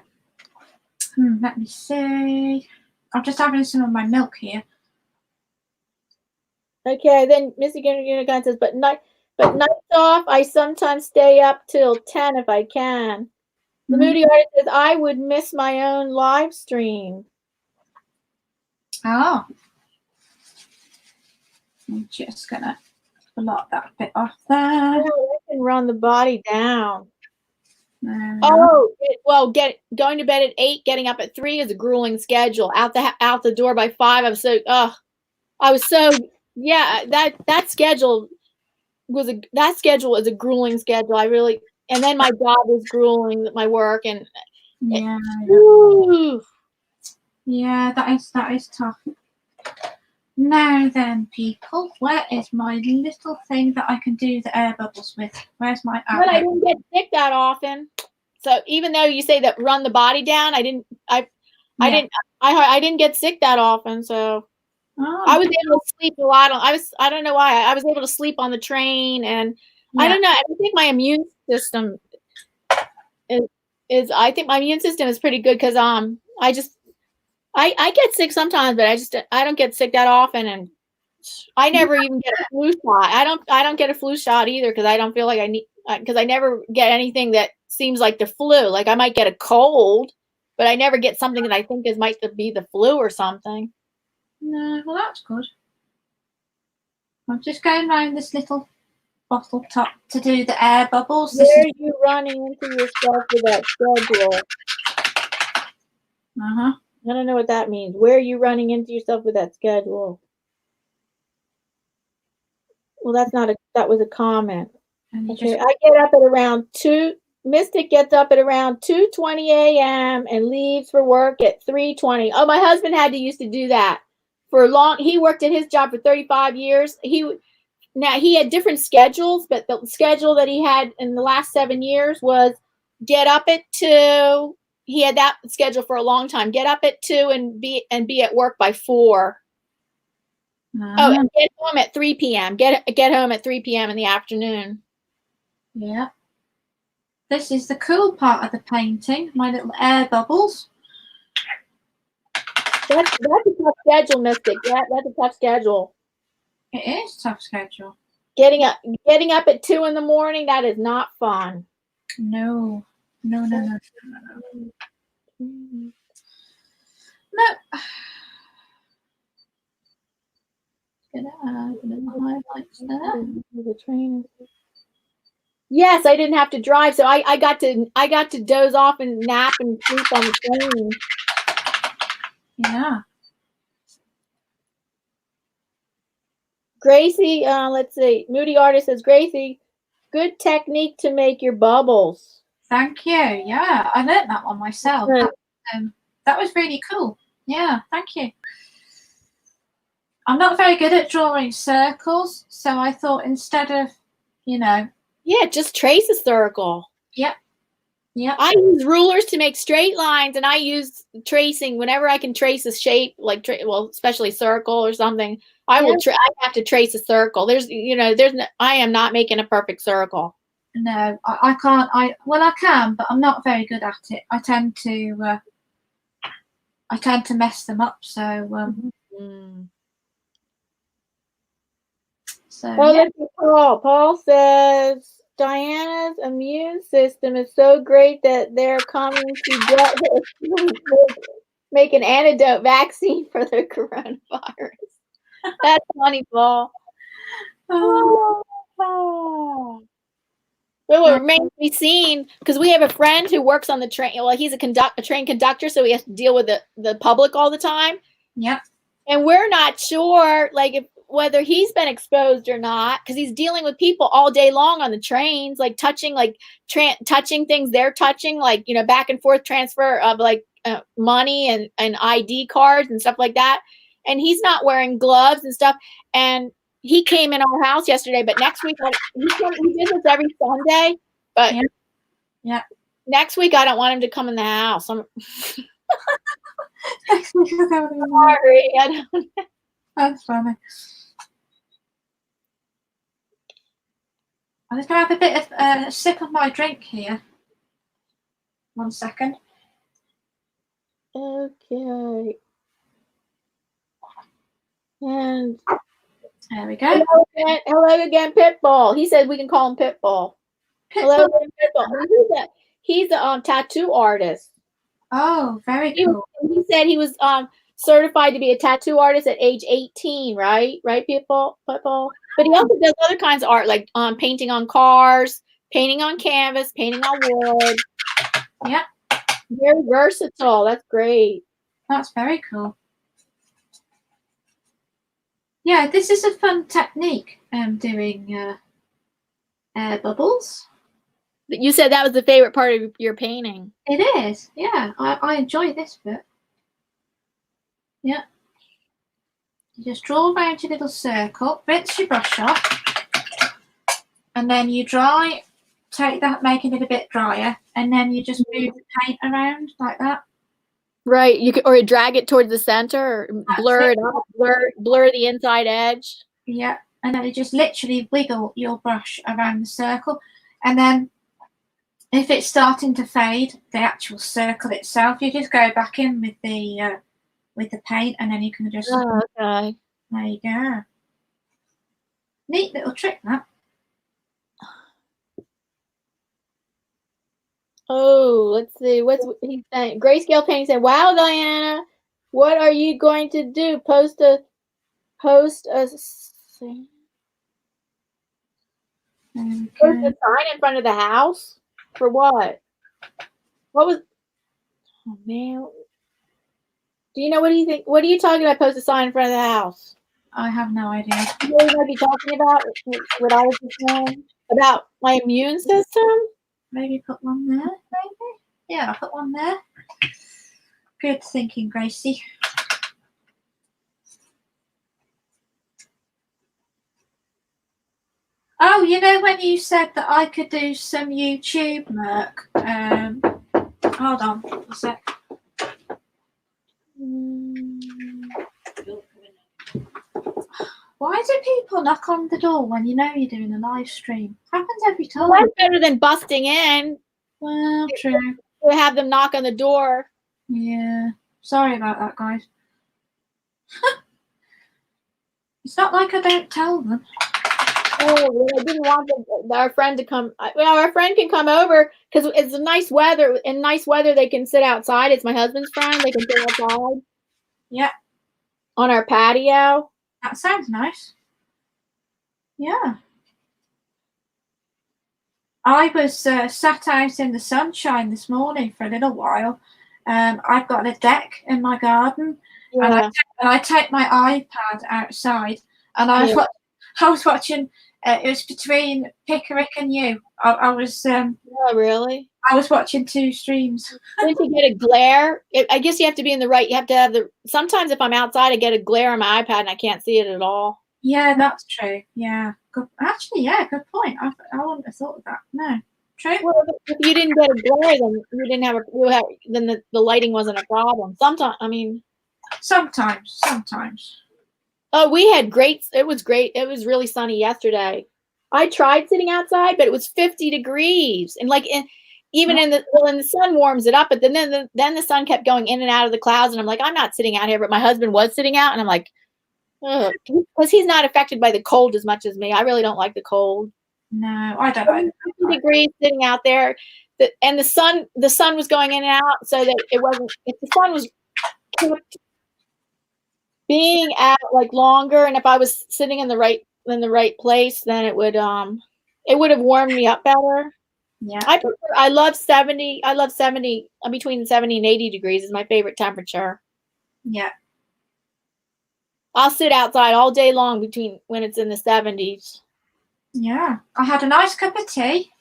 let me see. I'm just having some of my milk here. Okay, then Missy Unicorn says, but nights off, I sometimes stay up till 10 if I can. The Moody Artist says, I would miss my own live stream. Oh. I'm just gonna block that bit off there. Oh, I can run the body down. Going to bed at 8, getting up at 3 is a grueling schedule. Out the door by 5. That schedule was a grueling schedule. And then my job was grueling, my work, and yeah, that is tough. Now then, people, where is my little thing that I can do the air bubbles with? Where's my But I didn't get sick that often. So even though you say that run the body down, I didn't get sick that often. So I was able to sleep a lot. I don't know why. I was able to sleep on the train, and I don't know. I think my immune system is I think my immune system is pretty good because I get sick sometimes, but I don't get sick that often, and I never even get a flu shot. I don't get a flu shot either because I don't feel like I need, because I never get anything that seems like the flu. Like I might get a cold, but I never get something that I think might be the flu or something. No, well that's good. I'm just going around this little bottle top to do the air bubbles. Where are you running into yourself with that schedule? I don't know what that means. Where are you running into yourself with that schedule? Well, that was a comment. Okay, I get up at around 2. Mystic gets up at around 2:20 a.m. and leaves for work at 3:20. Oh, my husband used to do that for long. He worked at his job for 35 years. He had different schedules, but the schedule that he had in the last 7 years was get up at 2. He had that schedule for a long time. Get up at 2 and be at work by 4. Oh, and get home at 3 p.m. Get home at 3 p.m. in the afternoon. Yeah. This is the cool part of the painting, my little air bubbles. That's a tough schedule, Mystic. That's a tough schedule. It is a tough schedule. Getting up at 2 in the morning, that is not fun. No. No. Gonna add little highlights there. The train. Yes, I didn't have to drive, so I got to doze off and nap and sleep on the train. Yeah. Gracie, let's see. Moody Artist says, Gracie, good technique to make your bubbles. Thank you. Yeah, I learned that one myself. That was really cool. Yeah, thank you. I'm not very good at drawing circles, so I thought instead of, Yeah, just trace a circle. Yep. Yeah. I use rulers to make straight lines, and I use tracing whenever I can trace a shape, like especially circle or something. I have to trace a circle. I am not making a perfect circle. No, I can't. I can, but I'm not very good at it. I tend to mess them up. So let's see, Paul says Diana's immune system is so great that they're coming to get her make an antidote vaccine for the coronavirus. That's funny, Paul. Well, it remains to be seen, because we have a friend who works on the train. Well, he's a train conductor, so he has to deal with the public all the time. Yep. And we're not sure, whether he's been exposed or not, because he's dealing with people all day long on the trains, touching things they're touching, back and forth transfer of money and ID cards and stuff like that. And he's not wearing gloves and stuff. And he came in our house yesterday, but next week he does this every Sunday. But next week I don't want him to come in the house. Sorry, I don't. That's funny. I'm just going to have a bit of a sip of my drink here. 1 second. Okay. And there we go. Hello again, Pitbull. He said we can call him Pitbull. Hello again, Pitbull. He's a tattoo artist. Oh, very cool. He said he was certified to be a tattoo artist at age 18, right? Right, Pitbull? But he also does other kinds of art, like painting on cars, painting on canvas, painting on wood. Yeah. Very versatile. That's great. That's very cool. Yeah, this is a fun technique, doing air bubbles. You said that was the favorite part of your painting. It is, yeah. I enjoy this bit. Yeah. You just draw around your little circle, rinse your brush off, and then you dry take that, making it a bit drier, and then you just move the paint around like that. Right. You could, or drag it towards the center, or That's blur it. it up, blur the inside edge. Yeah, and then you just literally wiggle your brush around the circle, and then if it's starting to fade, the actual circle itself, you just go back in with the paint, and then you can just. Oh, okay. There you go. Neat little trick, that. Oh, let's see. What's he's saying? Grayscale Painting said, "Wow, Diana, what are you going to do? Post a Post a sign in front of the house for what? What was? Oh man, do you know what do you think? What are you talking about? Post a sign in front of the house? I have no idea. You know what you might be talking about? What I was just saying about my immune system? Maybe put one there. Maybe. Yeah, I'll put one there. Good thinking, Gracie. Oh, you know when you said that I could do some YouTube work? Hold on a sec. Why do people knock on the door when you know you're doing a live stream? Happens every time. Well, that's better than busting in. Well, true. To have them knock on the door. Yeah. Sorry about that, guys. It's not like I don't tell them. Oh, well, I didn't want our friend to come. Well, our friend can come over because it's a nice weather. In nice weather, they can sit outside. It's my husband's friend. They can sit outside. Yeah. On our patio. That sounds nice. Yeah. I was sat out in the sunshine this morning for a little while. I've got a deck in my garden, Yeah. and I take my iPad outside, and I was watching. It was between Pickerick and you. I was. Oh, really? I was watching two streams. Didn't you get a glare? I guess you have to be in the right. You have to have the. Sometimes if I'm outside, I get a glare on my iPad and I can't see it at all. Yeah, that's true. Yeah, good. Actually, yeah, good point. I wouldn't have thought of that. No, true. Well, if you didn't get a glare, then you didn't have then the lighting wasn't a problem. Sometimes, I mean. Sometimes. Oh, we had great. It was great. It was really sunny yesterday. I tried sitting outside, but it was 50 degrees, and even in the sun warms it up, but then the sun kept going in and out of the clouds, and I'm like, I'm not sitting out here, but my husband was sitting out, and I'm like, because he's not affected by the cold as much as me. I really don't like the cold. No, I don't like 50 degrees sitting out there, and the sun was going in and out, so that it wasn't. If the sun was being out like longer, and if I was sitting in the right place, then it would have warmed me up better. Yeah. I love 70. I love 70. Between 70 and 80 degrees is my favorite temperature. Yeah. I'll sit outside all day long when it's in the 70s. Yeah. I had a nice cup of tea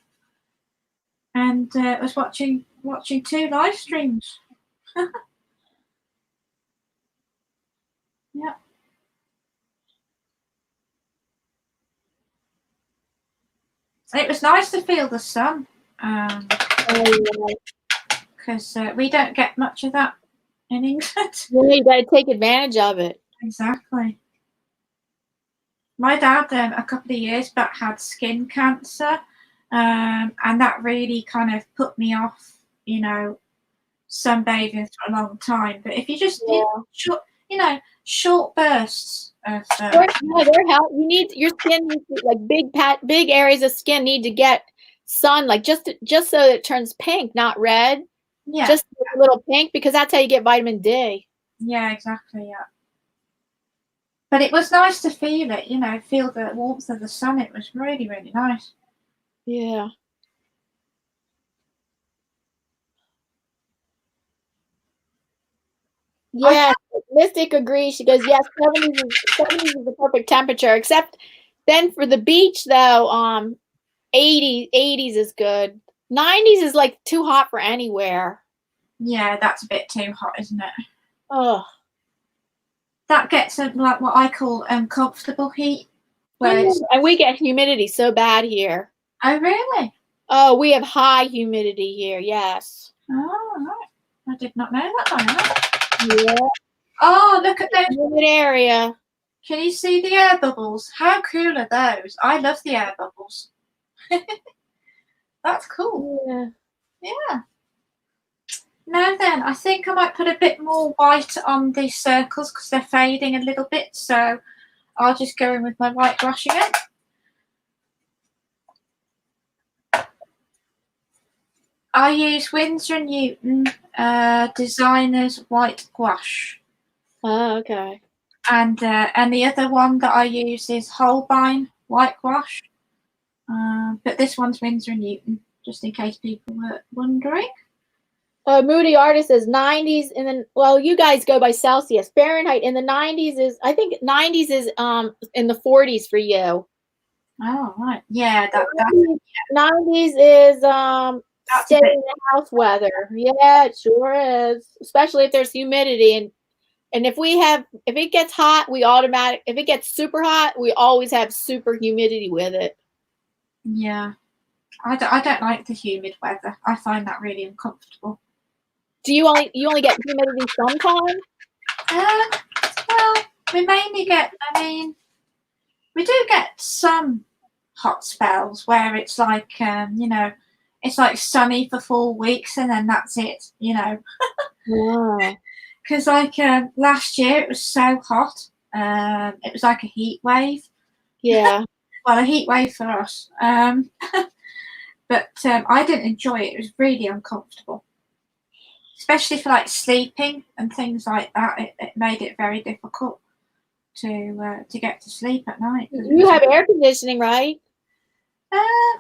and was watching two live streams. Yeah. It was nice to feel the sun. Because we don't get much of that in England. Yeah, you got to take advantage of it. Exactly. My dad, a couple of years back, had skin cancer, and that really kind of put me off, sunbathing for a long time. But if you just short bursts of they're help. You need your skin needs to, like big areas of skin need to get sun, like just so that it turns pink, not red. Yeah. Just a little pink, because that's how you get vitamin D. Yeah, exactly. Yeah. But it was nice to feel it, feel the warmth of the sun. It was really, really nice. Yeah. Yeah, Mystic agrees. She goes, yes, 70s is the perfect temperature, except then for the beach, though, 80s is good. 90s is like too hot for anywhere. Yeah, that's a bit too hot, isn't it? Oh. That gets like what I call uncomfortable heat. And we get humidity so bad here. Oh, really? Oh, we have high humidity here. Yes. Oh, right. I did not know that. Yeah. Oh, look at those. Humid area. Can you see the air bubbles? How cool are those? I love the air bubbles. That's cool. Yeah. Yeah. Now then, I think I might put a bit more white on these circles because they're fading a little bit. So I'll just go in with my white brush again. I use Winsor & Newton Designer's White Gouache. Oh, okay. And the other one that I use is Holbein White Gouache. But this one's Winsor & Newton, just in case people were wondering. Moody Artist says 90s, and then, well, you guys go by Celsius. Fahrenheit in the 90s is, I think 90s is in the 40s for you. Oh, right. Yeah, that's 90s is stay in the house weather. Yeah, it sure is. Especially if there's humidity, and if it gets hot, if it gets super hot, we always have super humidity with it. Yeah. I don't like the humid weather. I find that really uncomfortable. Do you only get humidity sometimes? Well, we mainly get, we do get some hot spells where it's like, it's like sunny for 4 weeks and then that's it, Wow. Because like last year it was so hot. It was like a heat wave. Yeah. Well, a heat wave for us. But I didn't enjoy it. It was really uncomfortable, especially for like sleeping and things like that. It made it very difficult to get to sleep at night. You have air conditioning, right?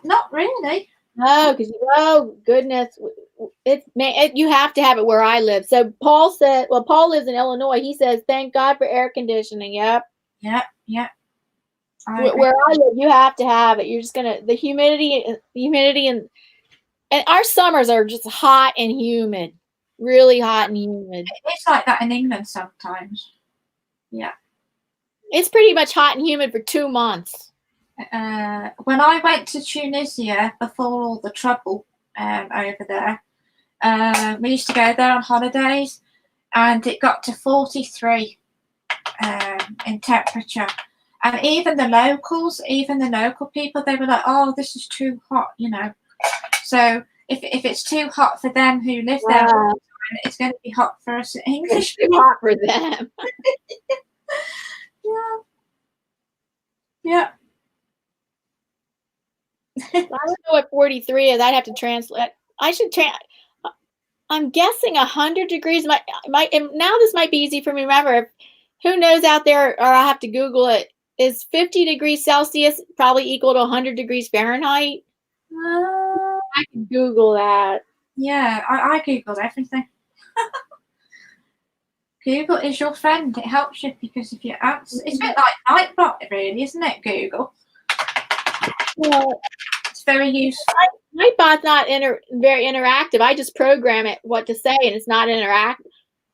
Not really. No, because goodness, you have to have it where I live. So Paul said, well, Paul lives in Illinois. He says, thank God for air conditioning. Yep. Yep. Where I live, you have to have it. You're just the humidity and our summers are just hot and humid, really hot and humid. It's like that in England sometimes. Yeah. It's pretty much hot and humid for 2 months. When I went to Tunisia before all the trouble over there, we used to go there on holidays, and it got to 43 in temperature. And even the local people, they were like, "Oh, this is too hot," So if it's too hot for them who live there, it's going to be hot for us English. It's too hot for them. Yeah. I don't know what 43 is. I'd have to translate. I'm guessing 100 degrees might. And now this might be easy for me to remember. Who knows out there, or I'll have to Google it. Is 50 degrees Celsius probably equal to 100 degrees Fahrenheit? I can Google that. Yeah, I Googled everything. Google is your friend. It helps you because if you answer, it's a bit like Nightbot, really, isn't it? Google. Yeah. It's very useful. Nightbot's not very interactive. I just program it what to say, and it's not interactive.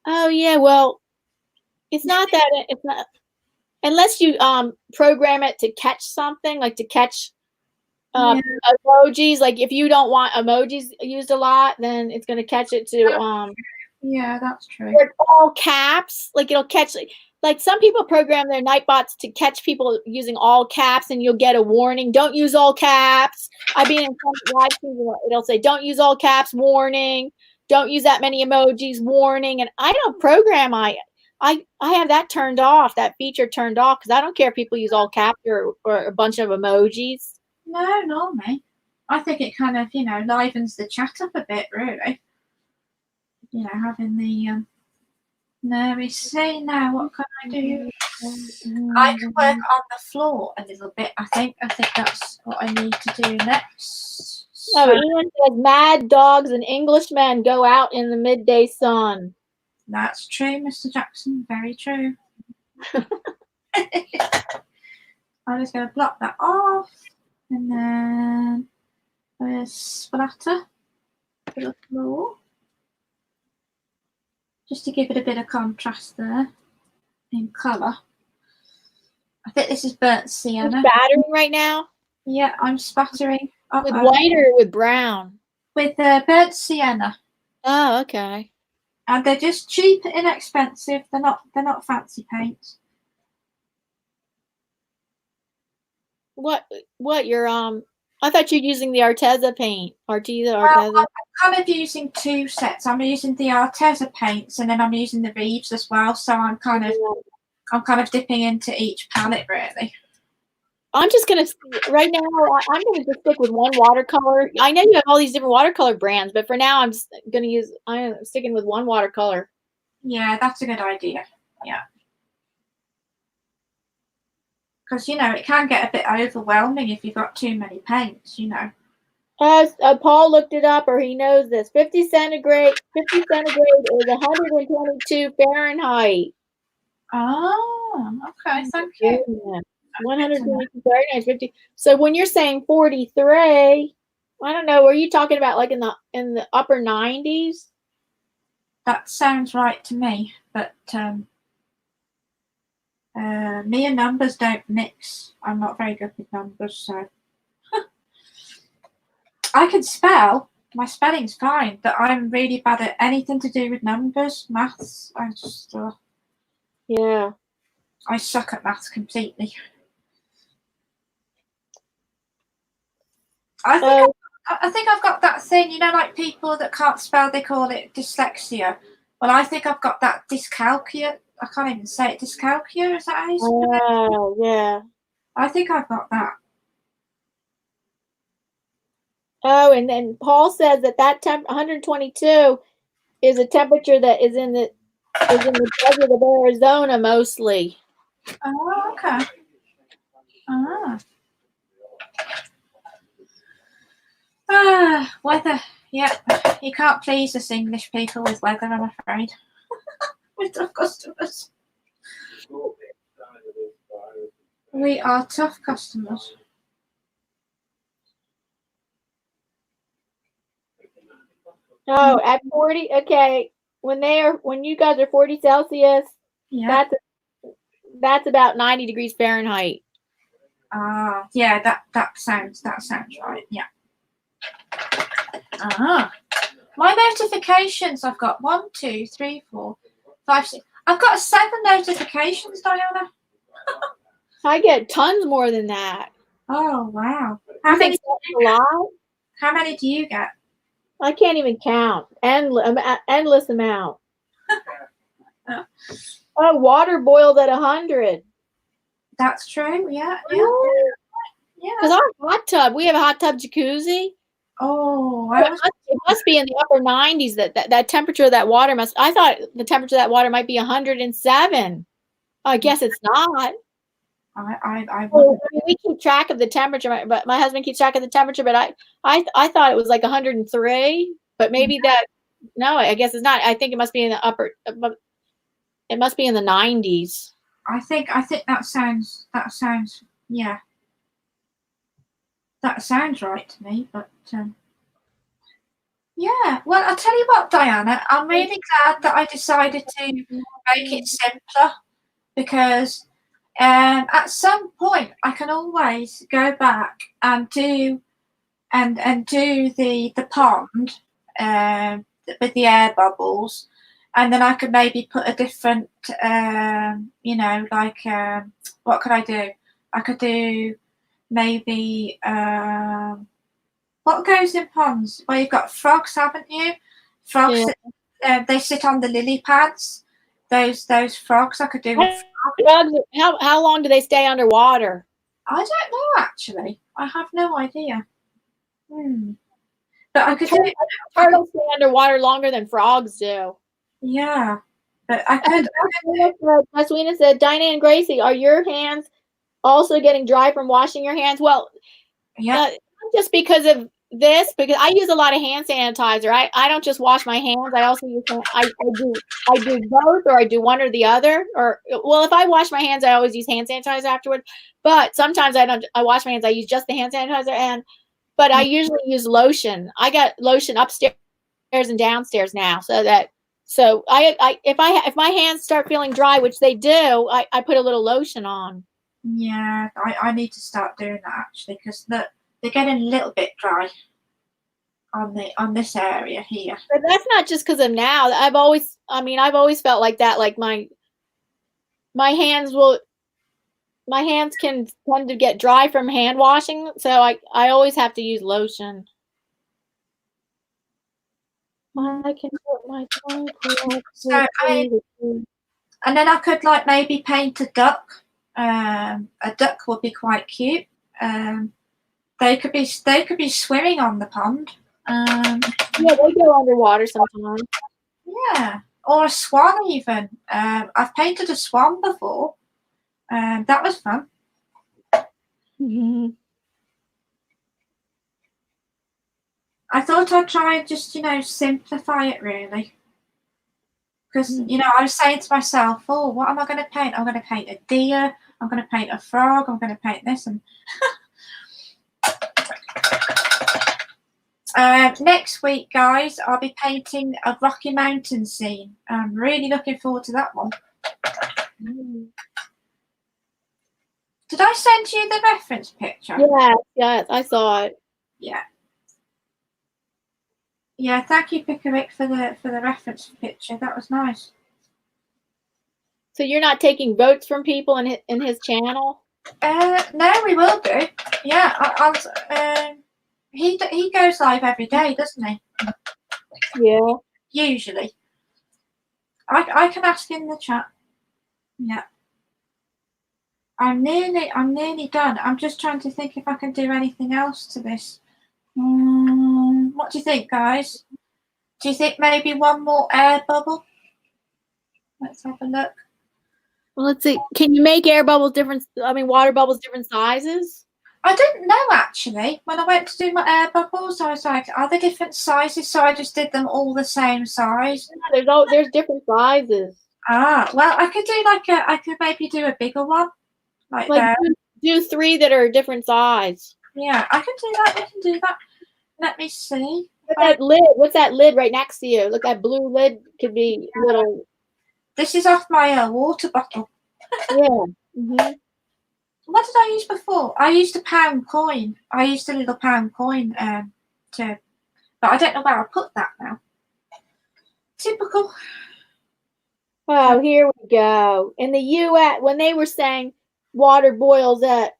Oh yeah, well, it's not unless you program it to catch something, like to catch emojis. Like if you don't want emojis used a lot, then it's going to catch it to yeah, that's true. Or all caps, like it'll catch like some people program their Nightbots to catch people using all caps, and you'll get a warning. Don't use all caps. I've been in some live streams, it'll say don't use all caps, warning. Don't use that many emojis, warning. And I don't program. I have that turned off, that feature turned off, because I don't care if people use all caps or a bunch of emojis. No, not me. I think it kind of livens the chat up a bit, really. Having the no, we see now. What can I do? I can work on the floor a little bit. I think that's what I need to do next. So, Ian says, "Mad dogs and Englishmen go out in the midday sun." That's true, Mr. Jackson. Very true. I'm just going to block that off, and then a splatter for the floor. Just to give it a bit of contrast there in colour. I think this is burnt sienna. You're spattering right now? Yeah, I'm spattering. With white or with brown? With burnt sienna. Oh, okay. And they're just cheap and inexpensive. They're not fancy paints. What your I thought you're using the Arteza paint. Arteza. Well, I'm kind of using two sets. I'm using the Arteza paints and then I'm using the Reeves as well. So I'm kind of dipping into each palette really. I'm just gonna right now. I'm gonna just stick with one watercolor. I know you have all these different watercolor brands, but for now, I'm just gonna use. I'm sticking with one watercolor. Yeah, that's a good idea. Yeah, because it can get a bit overwhelming if you've got too many paints. Paul looked it up, or he knows this. 50 centigrade is 122 Fahrenheit. Oh, okay. Thank you. 122 Fahrenheit, 50. So when you're saying 43, I don't know. Were you talking about like in the upper 90s? That sounds right to me, but me and numbers don't mix. I'm not very good with numbers, so I can spell. My spelling's fine, but I'm really bad at anything to do with numbers, maths. I just Yeah. I suck at maths completely. I think I've got that thing, like people that can't spell, they call it dyslexia. Well, I think I've got that dyscalculia. I can't even say it. Dyscalculia, is that how you say it? Oh, yeah. I think I've got that. Oh, and then Paul says that 122 is a temperature that is in the desert of Arizona mostly. Oh, okay. Weather. Yeah, you can't please us English people with weather, I'm afraid. We're tough customers. We are tough customers. Oh, at 40, okay. When you guys are 40 Celsius, yeah, that's about 90 degrees Fahrenheit. Yeah, that sounds right. Yeah. My notifications, I've got 1, 2, 3, 4, 5, 6. I've got 7 notifications, Diana. I get tons more than that. Oh wow! How many? A lot. How many do you get? I can't even count. Endless amount. Oh, water boiled at 100. That's true. Yeah. Because our hot tub, we have a hot tub jacuzzi. Oh, it must be in the upper 90s. That temperature of that water must. I thought the temperature of that water might be 107. I guess it's not. We keep track of the temperature, but my husband keeps track of the temperature. But I thought it was like 103. But maybe no, I guess it's not. I think it must be in the upper. It must be in the 90s. I think that sounds yeah. That sounds right to me, but yeah. Well, I'll tell you what, Diana, I'm really glad that I decided to make it simpler because at some point I can always go back and do the pond with the air bubbles, and then I could maybe put a different what could I do? I could do maybe what goes in ponds where you've got frogs, haven't you? Frogs, they sit on the lily pads. Those frogs I could do with frogs. How long do they stay underwater? I don't know actually. I have no idea. But I could do turtles stay underwater longer than frogs do. Yeah. But I could Maswina said, Dinah and Gracie, are your hands also getting dry from washing your hands? Well, yeah. Just because of this, because I use a lot of hand sanitizer. I don't just wash my hands. I also use I do both, or I do one or the other. Or well, if I wash my hands, I always use hand sanitizer afterward. But sometimes I don't. I wash my hands. I use just the hand sanitizer, but I usually use lotion. I got lotion upstairs and downstairs now, so if my hands start feeling dry, which they do, I put a little lotion on. Yeah, I need to start doing that actually, because they're getting a little bit dry on this area here. But that's not just because of now. I've always felt like that. Like my hands can tend to get dry from hand washing, so I always have to use lotion. I can put my tongue So and then I could like maybe paint a duck. A duck would be quite cute. They could be swimming on the pond. Yeah, they go underwater sometimes. Yeah, or a swan even. I've painted a swan before. That was fun. Mm-hmm. I thought I'd try and just, simplify it really. Because, I was saying to myself, oh, what am I going to paint? I'm going to paint a deer. I'm going to paint a frog. I'm going to paint this. And next week, guys, I'll be painting a Rocky Mountain scene. I'm really looking forward to that one. Did I send you the reference picture? Yes, I saw it. Yeah. Yeah, thank you, Pickerick, for the reference picture. That was nice. So you're not taking votes from people in his channel? No, we will do. Yeah, he goes live every day, doesn't he? Yeah. Usually. I can ask in the chat. Yeah. I'm nearly done. I'm just trying to think if I can do anything else to this. What do you think, guys? Do you think maybe one more air bubble? Let's have a look. Well, let's see. Can you make water bubbles different sizes? I didn't know actually. When I went to do my air bubbles, I was like, are they different sizes? So I just did them all the same size. Yeah, there's different sizes. Ah, well, I could maybe do a bigger one. Like do 3 that are a different size. Yeah, I can do that. We can do that. Let me see. What's that lid right next to you? Look, that blue lid could be little. This is off my water bottle. Yeah. Mm-hmm. What did I use before? I used a pound coin. I used a little pound coin but I don't know where I put that now. Typical. Oh, here we go. In the U.S., when they were saying water boils at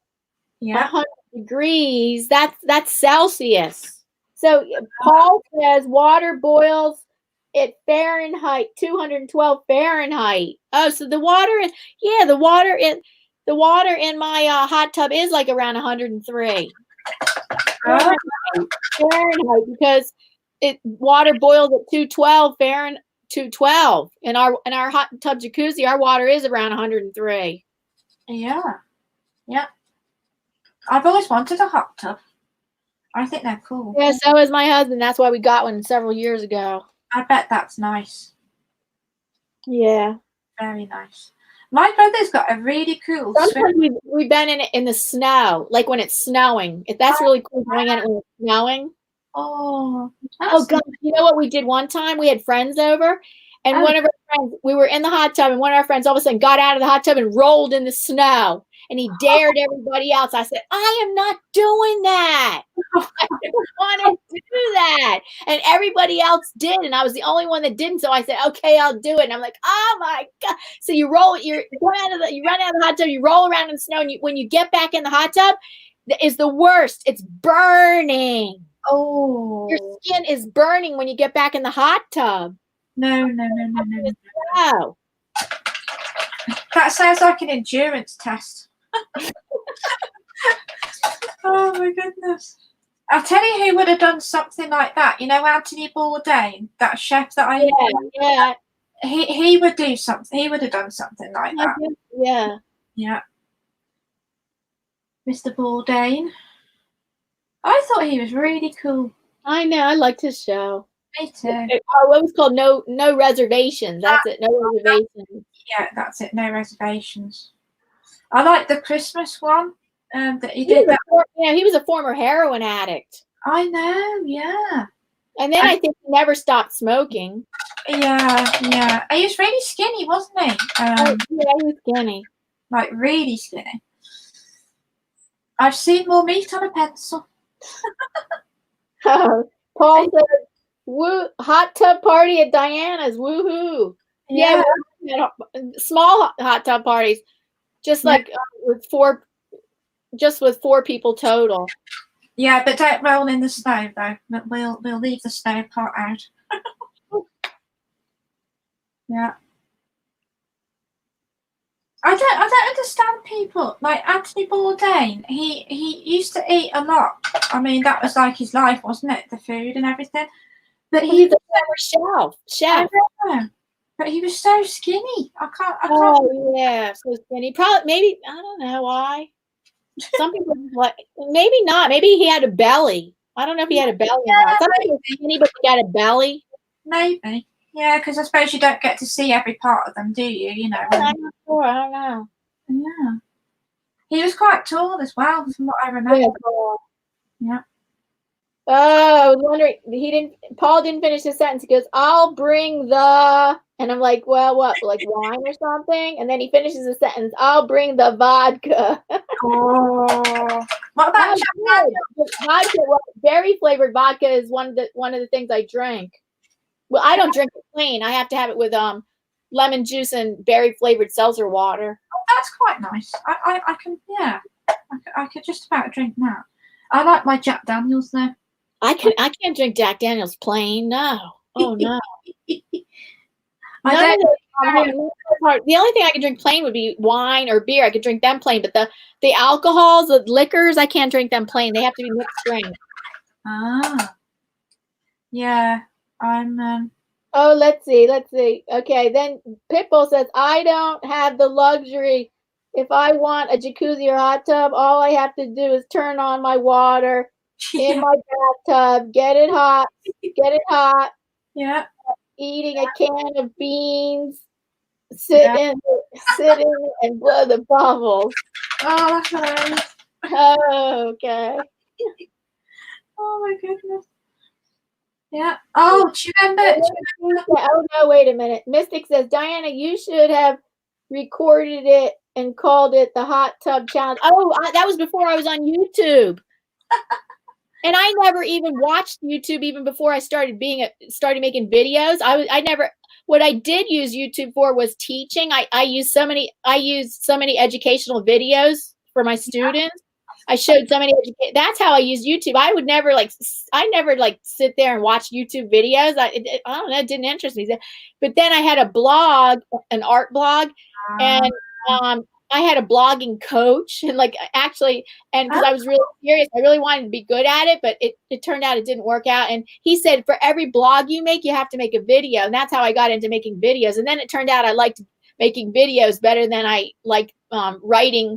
100 degrees, that's Celsius. So Paul says water boils at Fahrenheit, 212 Fahrenheit. Oh, so the water in my hot tub is like around 103 Fahrenheit, because water boils at 212 Fahrenheit. 212 in our hot tub jacuzzi. Our water is around 103. Yeah. I've always wanted a hot tub. I think they're cool. Yeah, so is my husband. That's why we got one several years ago. I bet that's nice. Yeah. Very nice. My brother's got a really cool. Sometimes we've been in it in the snow, like when it's snowing. If that's really cool, going in it when it's snowing. Oh God! You know what we did one time? We had friends over, and one of our friends. We were in the hot tub, and one of our friends all of a sudden got out of the hot tub and rolled in the snow. And he dared everybody else. I said, "I am not doing that. I don't want to do that." And everybody else did, and I was the only one that didn't. So I said, "Okay, I'll do it." And I'm like, "Oh my God!" So you run out of the hot tub, you roll around in the snow, and when you get back in the hot tub, is the worst. It's burning. Oh, your skin is burning when you get back in the hot tub. No. That sounds like an endurance test. Oh my goodness. I'll tell you who would have done something like that. You know, Anthony Bourdain, that chef that I yeah. He would do something. He would have done something like that. Yeah. Mr. Bourdain. I thought he was really cool. I know. I liked his show. Me too. What was called No Reservations. That's it. No Reservations. Yeah, that's it. No Reservations. I like the Christmas one. That he did. He was a former heroin addict. I know. Yeah. And then I think he never stopped smoking. Yeah. He was really skinny, wasn't he? Yeah, he was skinny. Like really skinny. I've seen more meat on a pencil. Paul said, "Woo! Hot tub party at Diana's. Woohoo!" Yeah, we had small hot tub parties, just like with with 4 people total. Yeah, but don't roll in the snow though. We'll leave the snow part out. Yeah. I don't understand people like Anthony Bourdain. He used to eat a lot. I mean, that was like his life, wasn't it? The food and everything. But He's a former chef. I know. But he was so skinny. I can't. Oh yeah, so skinny. Probably, maybe, I don't know why. Some people like, maybe not. Maybe he had a belly. I don't know if he had a belly or not. Some people are skinny, but he had a belly. Maybe. Yeah, because I suppose you don't get to see every part of them, do you? You know. I'm not sure. I don't know. Yeah. He was quite tall as well, from what I remember. Yeah. Oh, I was wondering. Paul didn't finish his sentence. He goes, "I'll bring the," and I'm like, "Well, what? Like wine or something?" And then he finishes the sentence, "I'll bring the vodka." Oh. What about vodka? Well, berry flavored vodka is one of the things I drink. Well, I don't drink it plain. I have to have it with lemon juice and berry flavored seltzer water. Oh, that's quite nice. I can, yeah. I could just about drink that. I like my Jack Daniels though. I can't drink Jack Daniels plain. No. Oh no. The only thing I could drink plain would be wine or beer. I could drink them plain, but the alcohols, the liquors, I can't drink them plain. They have to be mixed drink. Ah. Yeah. I'm Oh, let's see. Okay, then Pitbull says, "I don't have the luxury. If I want a jacuzzi or hot tub, all I have to do is turn on my water in my bathtub, get it hot, yeah. eating a can of beans, sit in and blow the bubbles." Oh, that's hilarious. Oh, okay. Oh my goodness. Yeah. Oh, do you remember? Oh no, wait a minute. Mystic says, "Diana, you should have recorded it and called it the hot tub challenge." Oh, that was before I was on YouTube. And I never even watched YouTube even before I started making videos. What I did use YouTube for was teaching. I used so many educational videos for my students. I showed so many. That's how I use YouTube. I never sit there and watch YouTube videos. I don't know. It didn't interest me. But then I had a blog, an art blog, and I had a blogging coach, and because I was really serious, I really wanted to be good at it, but it turned out it didn't work out. And he said, for every blog you make, you have to make a video, and that's how I got into making videos. And then it turned out I liked making videos better than I liked writing.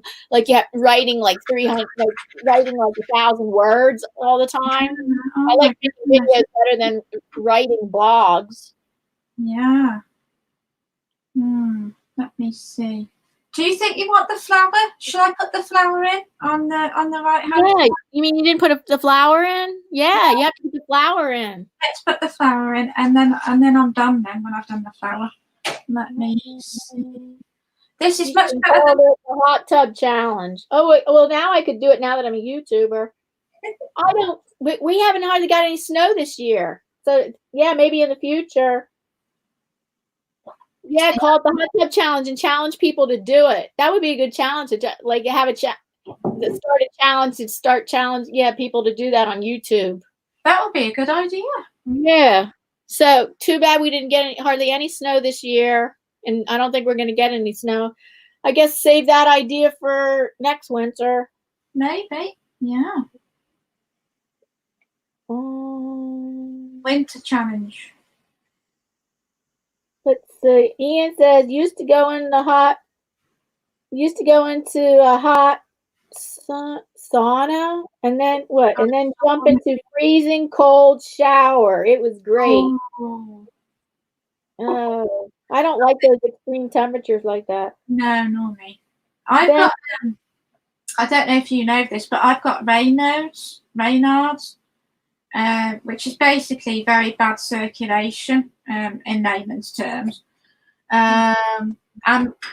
Writing like 300, writing like 1,000 words all the time. I like making videos better than writing blogs. Yeah. Let me see. Do you think you want the flower? Should I put the flower in on the right hand? Yeah. You mean you didn't put the flower in? Yeah, you have to put the flower in. Let's put the flower in, and then I'm done. Then when I've done the flower, let me see. This is much better than the hot tub challenge. Oh wait, well now I could do it now that I'm a YouTuber. We haven't hardly got any snow this year, so yeah, maybe in the future. Yeah, call it the hot tub challenge and challenge people to do it. That would be a good challenge to have start challenge. Yeah, people to do that on YouTube. That would be a good idea. Yeah. So too bad we didn't get hardly any snow this year, and I don't think we're going to get any snow. I guess save that idea for next winter. Maybe. Yeah. Winter challenge. Let's see. Ian says used to go into a hot sauna and then jump into freezing cold shower. It was great. Oh, I don't like those extreme temperatures like that. No, nor me. I've got I don't know if you know this, but I've got Raynaud's, which is basically very bad circulation in layman's terms. And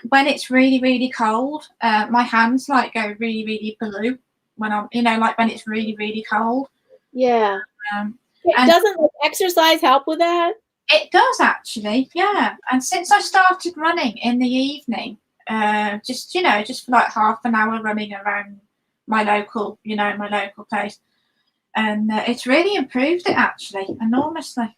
when it's really, really cold, my hands go really, really blue when I'm, like when it's really, really cold. Yeah. And Doesn't exercise help with that? It does actually, yeah. And since I started running in the evening, just for like half an hour running around my local place, and it's really improved it actually enormously.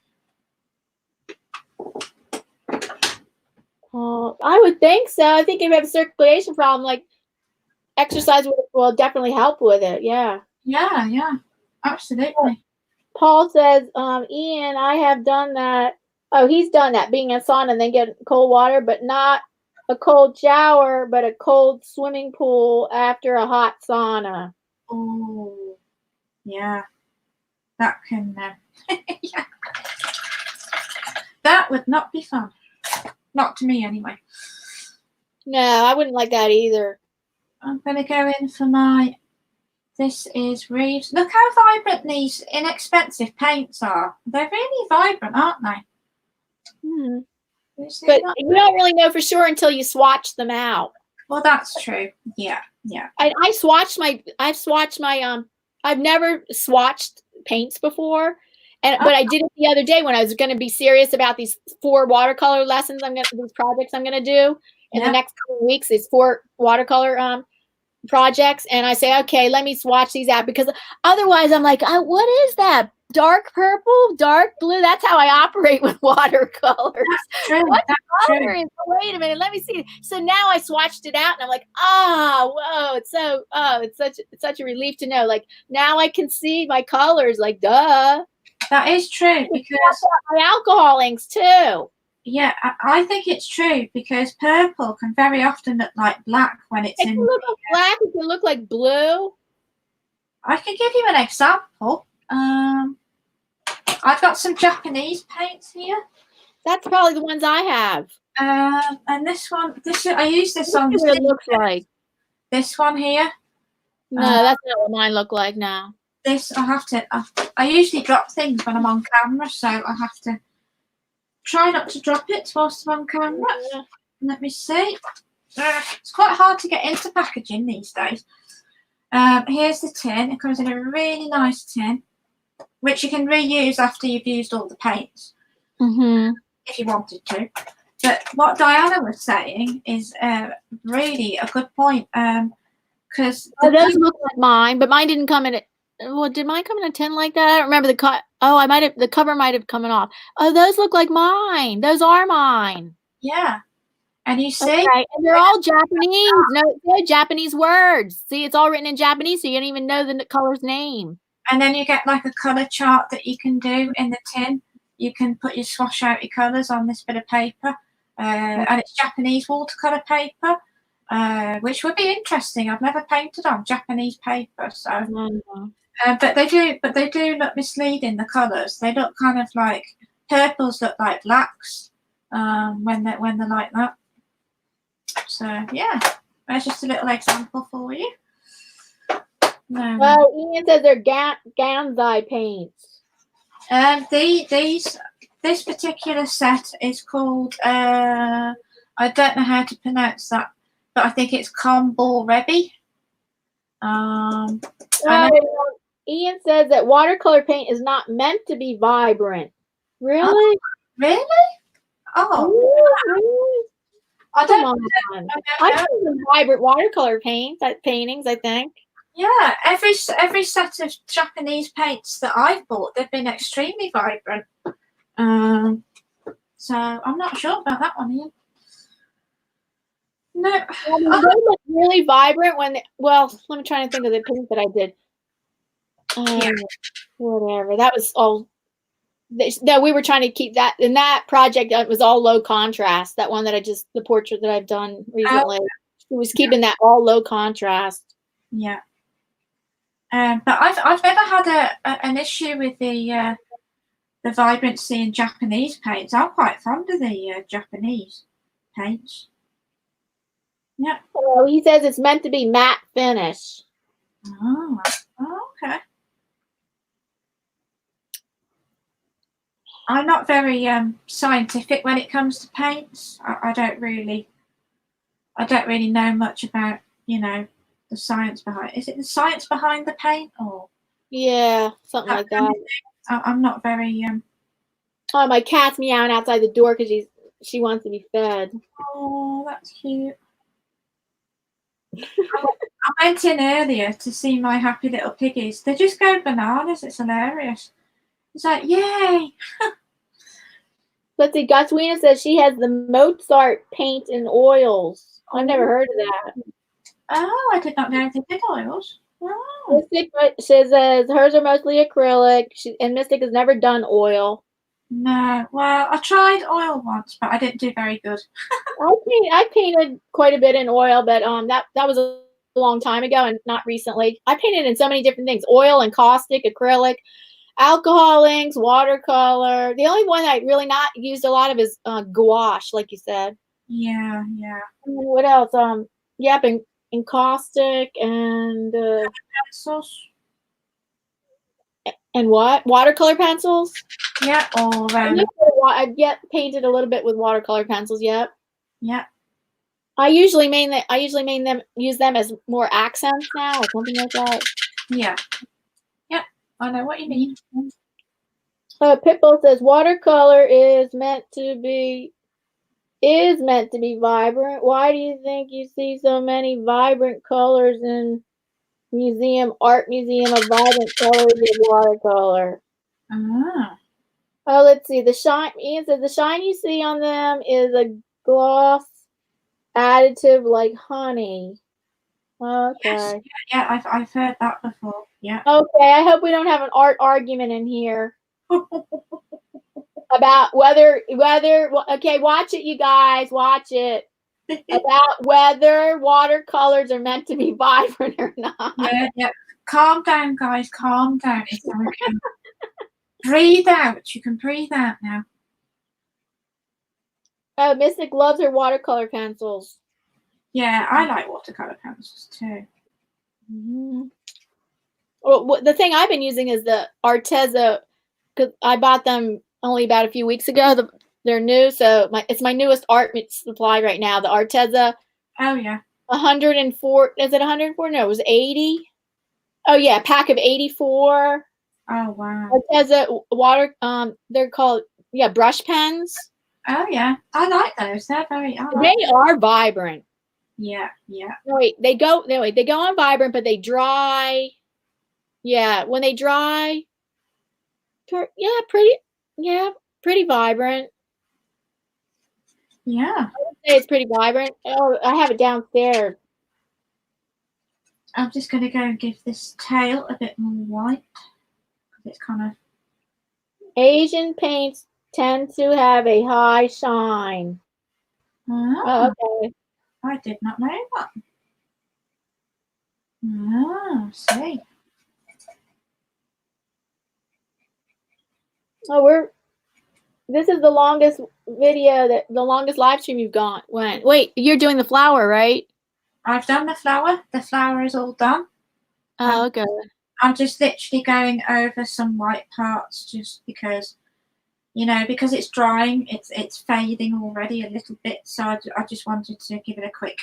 I would think so. I think if you have a circulation problem, like exercise will definitely help with it. Yeah. Yeah, absolutely. Paul says, Ian, I have done that. Oh, he's done that, being in sauna and then get cold water, but not a cold shower, but a cold swimming pool after a hot sauna. Oh, yeah. That can, yeah. That would not be fun. Not to me, anyway. No, I wouldn't like that either. I'm going to go in for my. This is Reeves. Look how vibrant these inexpensive paints are. They're really vibrant, aren't they? But you don't really know for sure until you swatch them out. Well, that's true. Yeah. I've swatched my I've never swatched paints before. But I did it the other day when I was going to be serious about these 4 watercolor lessons these projects I'm going to do in the next couple of weeks, these 4 watercolor projects, and I say, okay, let me swatch these out, because otherwise I'm like, what is that? Dark purple, dark blue? That's how I operate with watercolors. That's true. What color is? Wait a minute, let me see. So now I swatched it out, and I'm like, whoa, it's such a relief to know. Like now I can see my colors. Like, duh. That is true, because my alcohol inks too. Yeah, I think it's true, because purple can very often look like black when it's in. It can look like black. It can look like blue. I can give you an example. I've got some Japanese paints here. That's probably the ones I have. And this one, I use this on. What it looks like. This one here. No, that's not what mine look like now. This I usually drop things when I'm on camera, so I have to try not to drop it whilst I'm on camera. Yeah. Let me see. It's quite hard to get into packaging these days. Here's the tin. It comes in a really nice tin, which you can reuse after you've used all the paints, if you wanted to. But what Diana was saying is really a good point, because those look like mine, but mine didn't come in it. Well, did mine come in a tin like that? I don't remember the cut. Oh, the cover might have come off. Oh, those look like mine. Those are mine. Yeah. And you see, okay. And they're all Japanese. No Japanese words. See, it's all written in Japanese, so you don't even know the color's name. And then you get like a color chart that you can do in the tin. You can put swatch out your colors on this bit of paper, and it's Japanese watercolor paper, which would be interesting. I've never painted on Japanese paper, so. But they do look misleading. The colors, they look kind of like purples look like blacks when they're like that. So yeah, that's just a little example for you. Well, Ian says they're Gansai paints. This particular set is called I don't know how to pronounce that, but I think it's Kombo Rebi. Ian says that watercolor paint is not meant to be vibrant. Really? Oh, really? Oh. Really? I don't know. I've seen some vibrant watercolor paintings, I think. Yeah, every set of Japanese paints that I've bought, they've been extremely vibrant. So I'm not sure about that one, Ian. No. They look really vibrant when let me try to think of the paint that I did. Whatever. That was all. We were trying to keep that in that project. It was all low contrast. That one that the portrait that I've done recently, it was keeping that all low contrast. Yeah. But I've never had an issue with the vibrancy in Japanese paints. I'm quite fond of the Japanese paints. Yeah. Well, he says it's meant to be matte finish. Oh, okay. I'm not very scientific when it comes to paints. I don't really know much about the the science behind. Is it the science behind the paint or? Yeah, something like that. I'm not very. Oh, my cat's meowing outside the door because she wants to be fed. Oh, that's cute. I went in earlier to see my happy little piggies. They just go bananas. It's hilarious. It's like, yay! Let's see. Goswina says she has the Mozart paint and oils. I've never heard of that. Oh, I did not know they did oils. Oh. Mystic says hers are mostly acrylic. And Mystic has never done oil. No, well, I tried oil once, but I didn't do very good. I painted quite a bit in oil, but that was a long time ago and not recently. I painted in so many different things: oil and caustic, acrylic, alcohol inks, watercolor. The only one I really not used a lot of is gouache, like you said. Yeah. What else? Yep, and caustic and pencils. And what? Watercolor pencils? Yeah, all around. I've painted a little bit with watercolor pencils. Yep. Yeah. I usually use them as more accents now or something like that. Yeah. Yep. I know what you mean. Pitbull says watercolor is meant to be vibrant. Why do you think you see so many vibrant colors in art museum of vibrant colors of watercolor? Ah. Oh, let's see. Ian says the shine you see on them is a gloss additive like honey. Okay. Yes. Yeah, I've heard that before. Yeah. Okay, I hope we don't have an art argument in here about whether okay, watch it, you guys, watch it. About whether watercolors are meant to be vibrant or not. Yeah. Calm down, guys. Calm down. It's okay. Breathe out. You can breathe out now. Oh, Mystic loves her watercolor pencils. Yeah, I like watercolor pencils too. Mm-hmm. Well, the thing I've been using is the Arteza, because I bought them only about a few weeks ago. They're new, so it's my newest art supply right now. The Arteza. Oh yeah. 104. Is it 104? No, it was 80. Oh yeah, pack of 84. Oh wow. Arteza water. They're called brush pens. Oh yeah, I like those. They're very. They are vibrant. Yeah. No, wait, they go on vibrant, but they dry. Yeah, when they dry, pretty vibrant. Yeah. I would say it's pretty vibrant. Oh, I have it downstairs. I'm just going to go and give this tail a bit more white. It's kind of. Asian paints tend to have a high shine. Oh, okay. I did not know that. Oh, see. Oh, this is the longest the longest live stream you've went. Wait, you're doing the flower, right? I've done the flower. The flower is all done. Oh, okay. I'm just literally going over some white parts just because, because it's drying, it's fading already a little bit. So I just wanted to give it a quick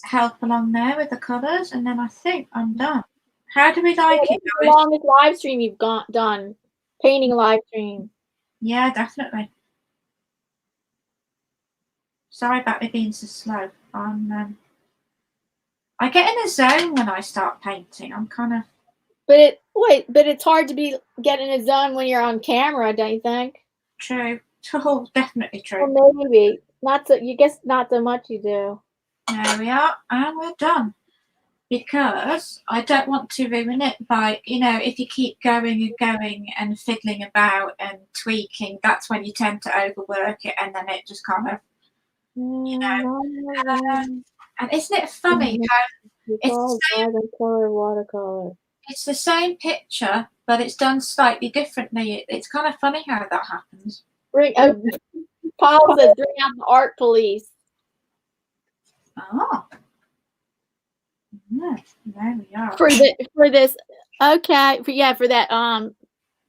help along there with the colours, and then I think I'm done. How do we like it, guys? The longest live stream you've done. Painting live stream. Yeah, definitely. Sorry about me being so slow. I get in a zone when I start painting. I'm kind of. But it's hard to get in a zone when you're on camera, don't you think? True. Oh, definitely true. Well, maybe not so. You guess not so much. You do. There we are, and we're done. Because I don't want to ruin it by, if you keep going and fiddling about and tweaking, that's when you tend to overwork it, and then it just kind of, and isn't it funny how it's the same picture, but it's done slightly differently. It's kind of funny how that happens. Paul says, bring out the art police. Oh. Yeah, there we are. For this, okay, for that,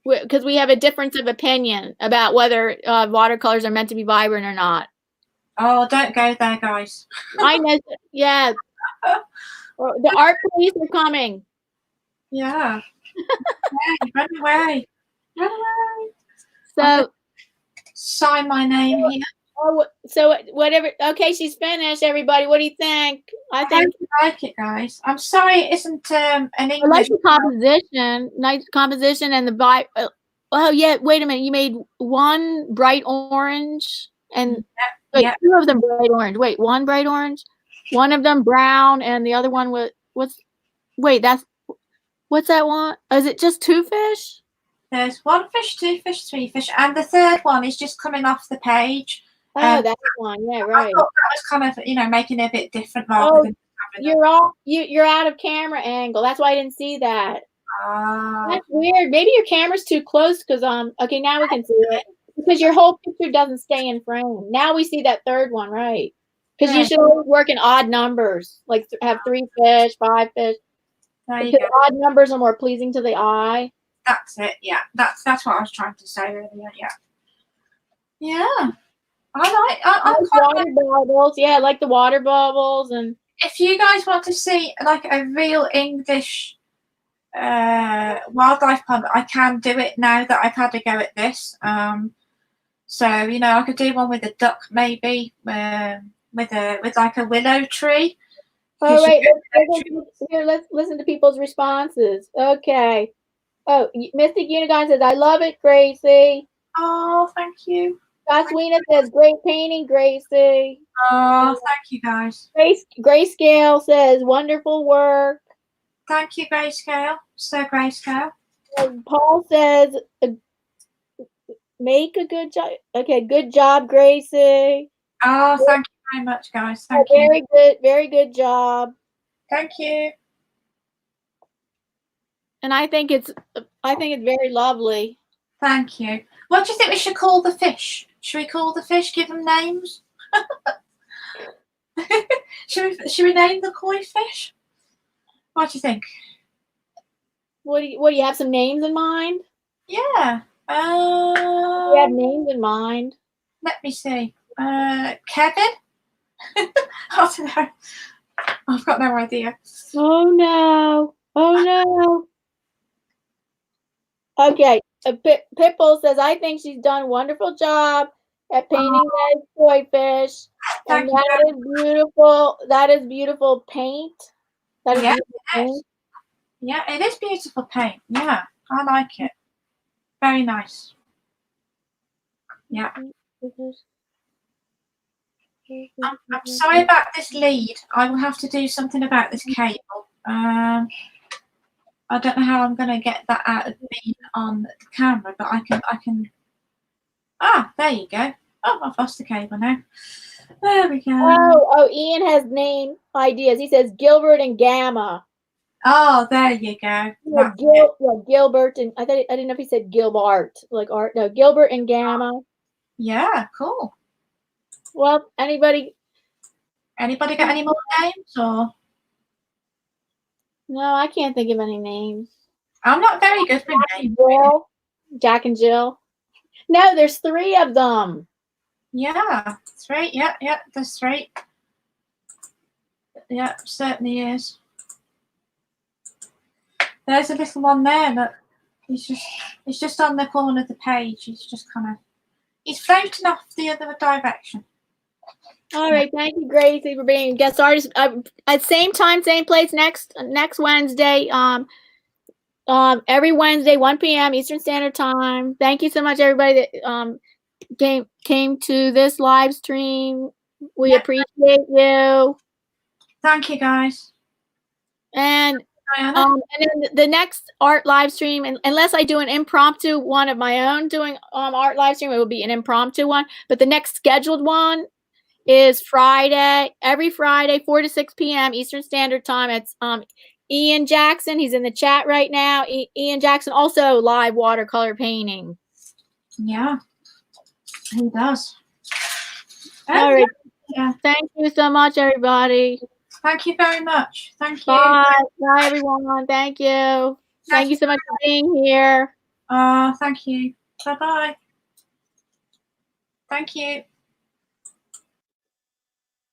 because we have a difference of opinion about whether watercolors are meant to be vibrant or not. Oh, don't go there, guys. I know. Yeah. The art police are coming. Yeah. Run away. Run away. So, Sign my name here. so whatever. Okay, she's finished. Everybody, what do you think? I I think hope you like it, guys. I'm sorry it isn't an I like English. the composition. Nice composition and the vibe. Oh yeah, wait a minute. You made one bright orange and wait, Yeah. two of them bright orange. Wait, one bright orange, one of them brown, and the other one was wait, what's that one? Is it just two fish? There's one fish, two fish, three fish, and the third one is just coming off the page. Oh, that's one. Yeah, I right. thought that was kind of, making it a bit different rather than having You're out of camera angle. That's why I didn't see that. Ah. That's weird. Maybe your camera's too close because okay, now we can see it. Because your whole picture doesn't stay in frame. Now we see that third one, right? Because you should always work in odd numbers, like have 3 fish, 5 fish. Because odd numbers are more pleasing to the eye. That's it. Yeah, that's what I was trying to say earlier. Yeah. Yeah. I water bubbles. Yeah, I like the water bubbles. And if you guys want to see like a real English wildlife pond, I can do it now that I've had a go at this. So I could do one with a duck maybe, with like a willow tree. Oh wait, let's listen to people's responses. Okay. Oh, Mystic Unicorn says, "I love it, Gracie." Oh, thank you. Goswina says, "Great painting, Gracie." Oh, thank you, guys. Grayscale says, "Wonderful work." Thank you, Grayscale. So Grayscale. Paul says, "Make a good job." Okay, good job, Gracie. Oh, thank you very much, guys. Thank you. Very good job. Thank you. And I think it's very lovely. Thank you. What do you think we should call the fish? Should we call the fish? Give them names? should we name the koi fish? What do you think? What do you have some names in mind? Yeah. You have names in mind. Let me see. Kevin? I don't know. I've got no idea. Oh no. Oh no. Okay. Pitbull says, "I think she's done a wonderful job at painting that koi fish. And that is beautiful. That is beautiful paint. That is beautiful paint." Yeah, it is beautiful paint. Yeah, I like it. Very nice. Yeah. I'm sorry about this lead. I will have to do something about this cable. I don't know how I'm going to get that out of being on the camera, but I can. Ah, there you go. Oh, I've lost the cable now. There we go. Oh, Ian has name ideas. He says Gilbert and Gamma. Oh, there you go. Gilbert and I didn't know if he said Gilbart, like art. No, Gilbert and Gamma. Yeah, cool. Well, anybody got any more names or? No, I can't think of any names. I'm not very good with names. Jack and Jill. No, there's 3 of them. Yeah, 3. Yeah, there's 3. Yeah, certainly is. There's a little one there that he's just on the corner of the page. He's floating off the other direction. All right, thank you, Gracie, for being a guest artist. At same time, same place next Wednesday. Every Wednesday, 1 p.m. Eastern Standard Time. Thank you so much, everybody that came to this live stream. We appreciate you. Thank you, guys. And then the next art live stream, unless I do an impromptu one of my own doing art live stream, it will be an impromptu one. But the next scheduled one is Friday, every Friday, 4 to 6 p.m. Eastern Standard Time. It's Ian Jackson. He's in the chat right now. Ian Jackson, also live watercolor painting. Yeah, he does. All right. Yeah. Thank you so much, everybody. Thank you very much. Thank you. Bye. Bye, everyone. Thank you. Thank you so much for being here. Thank you. Bye-bye. Thank you.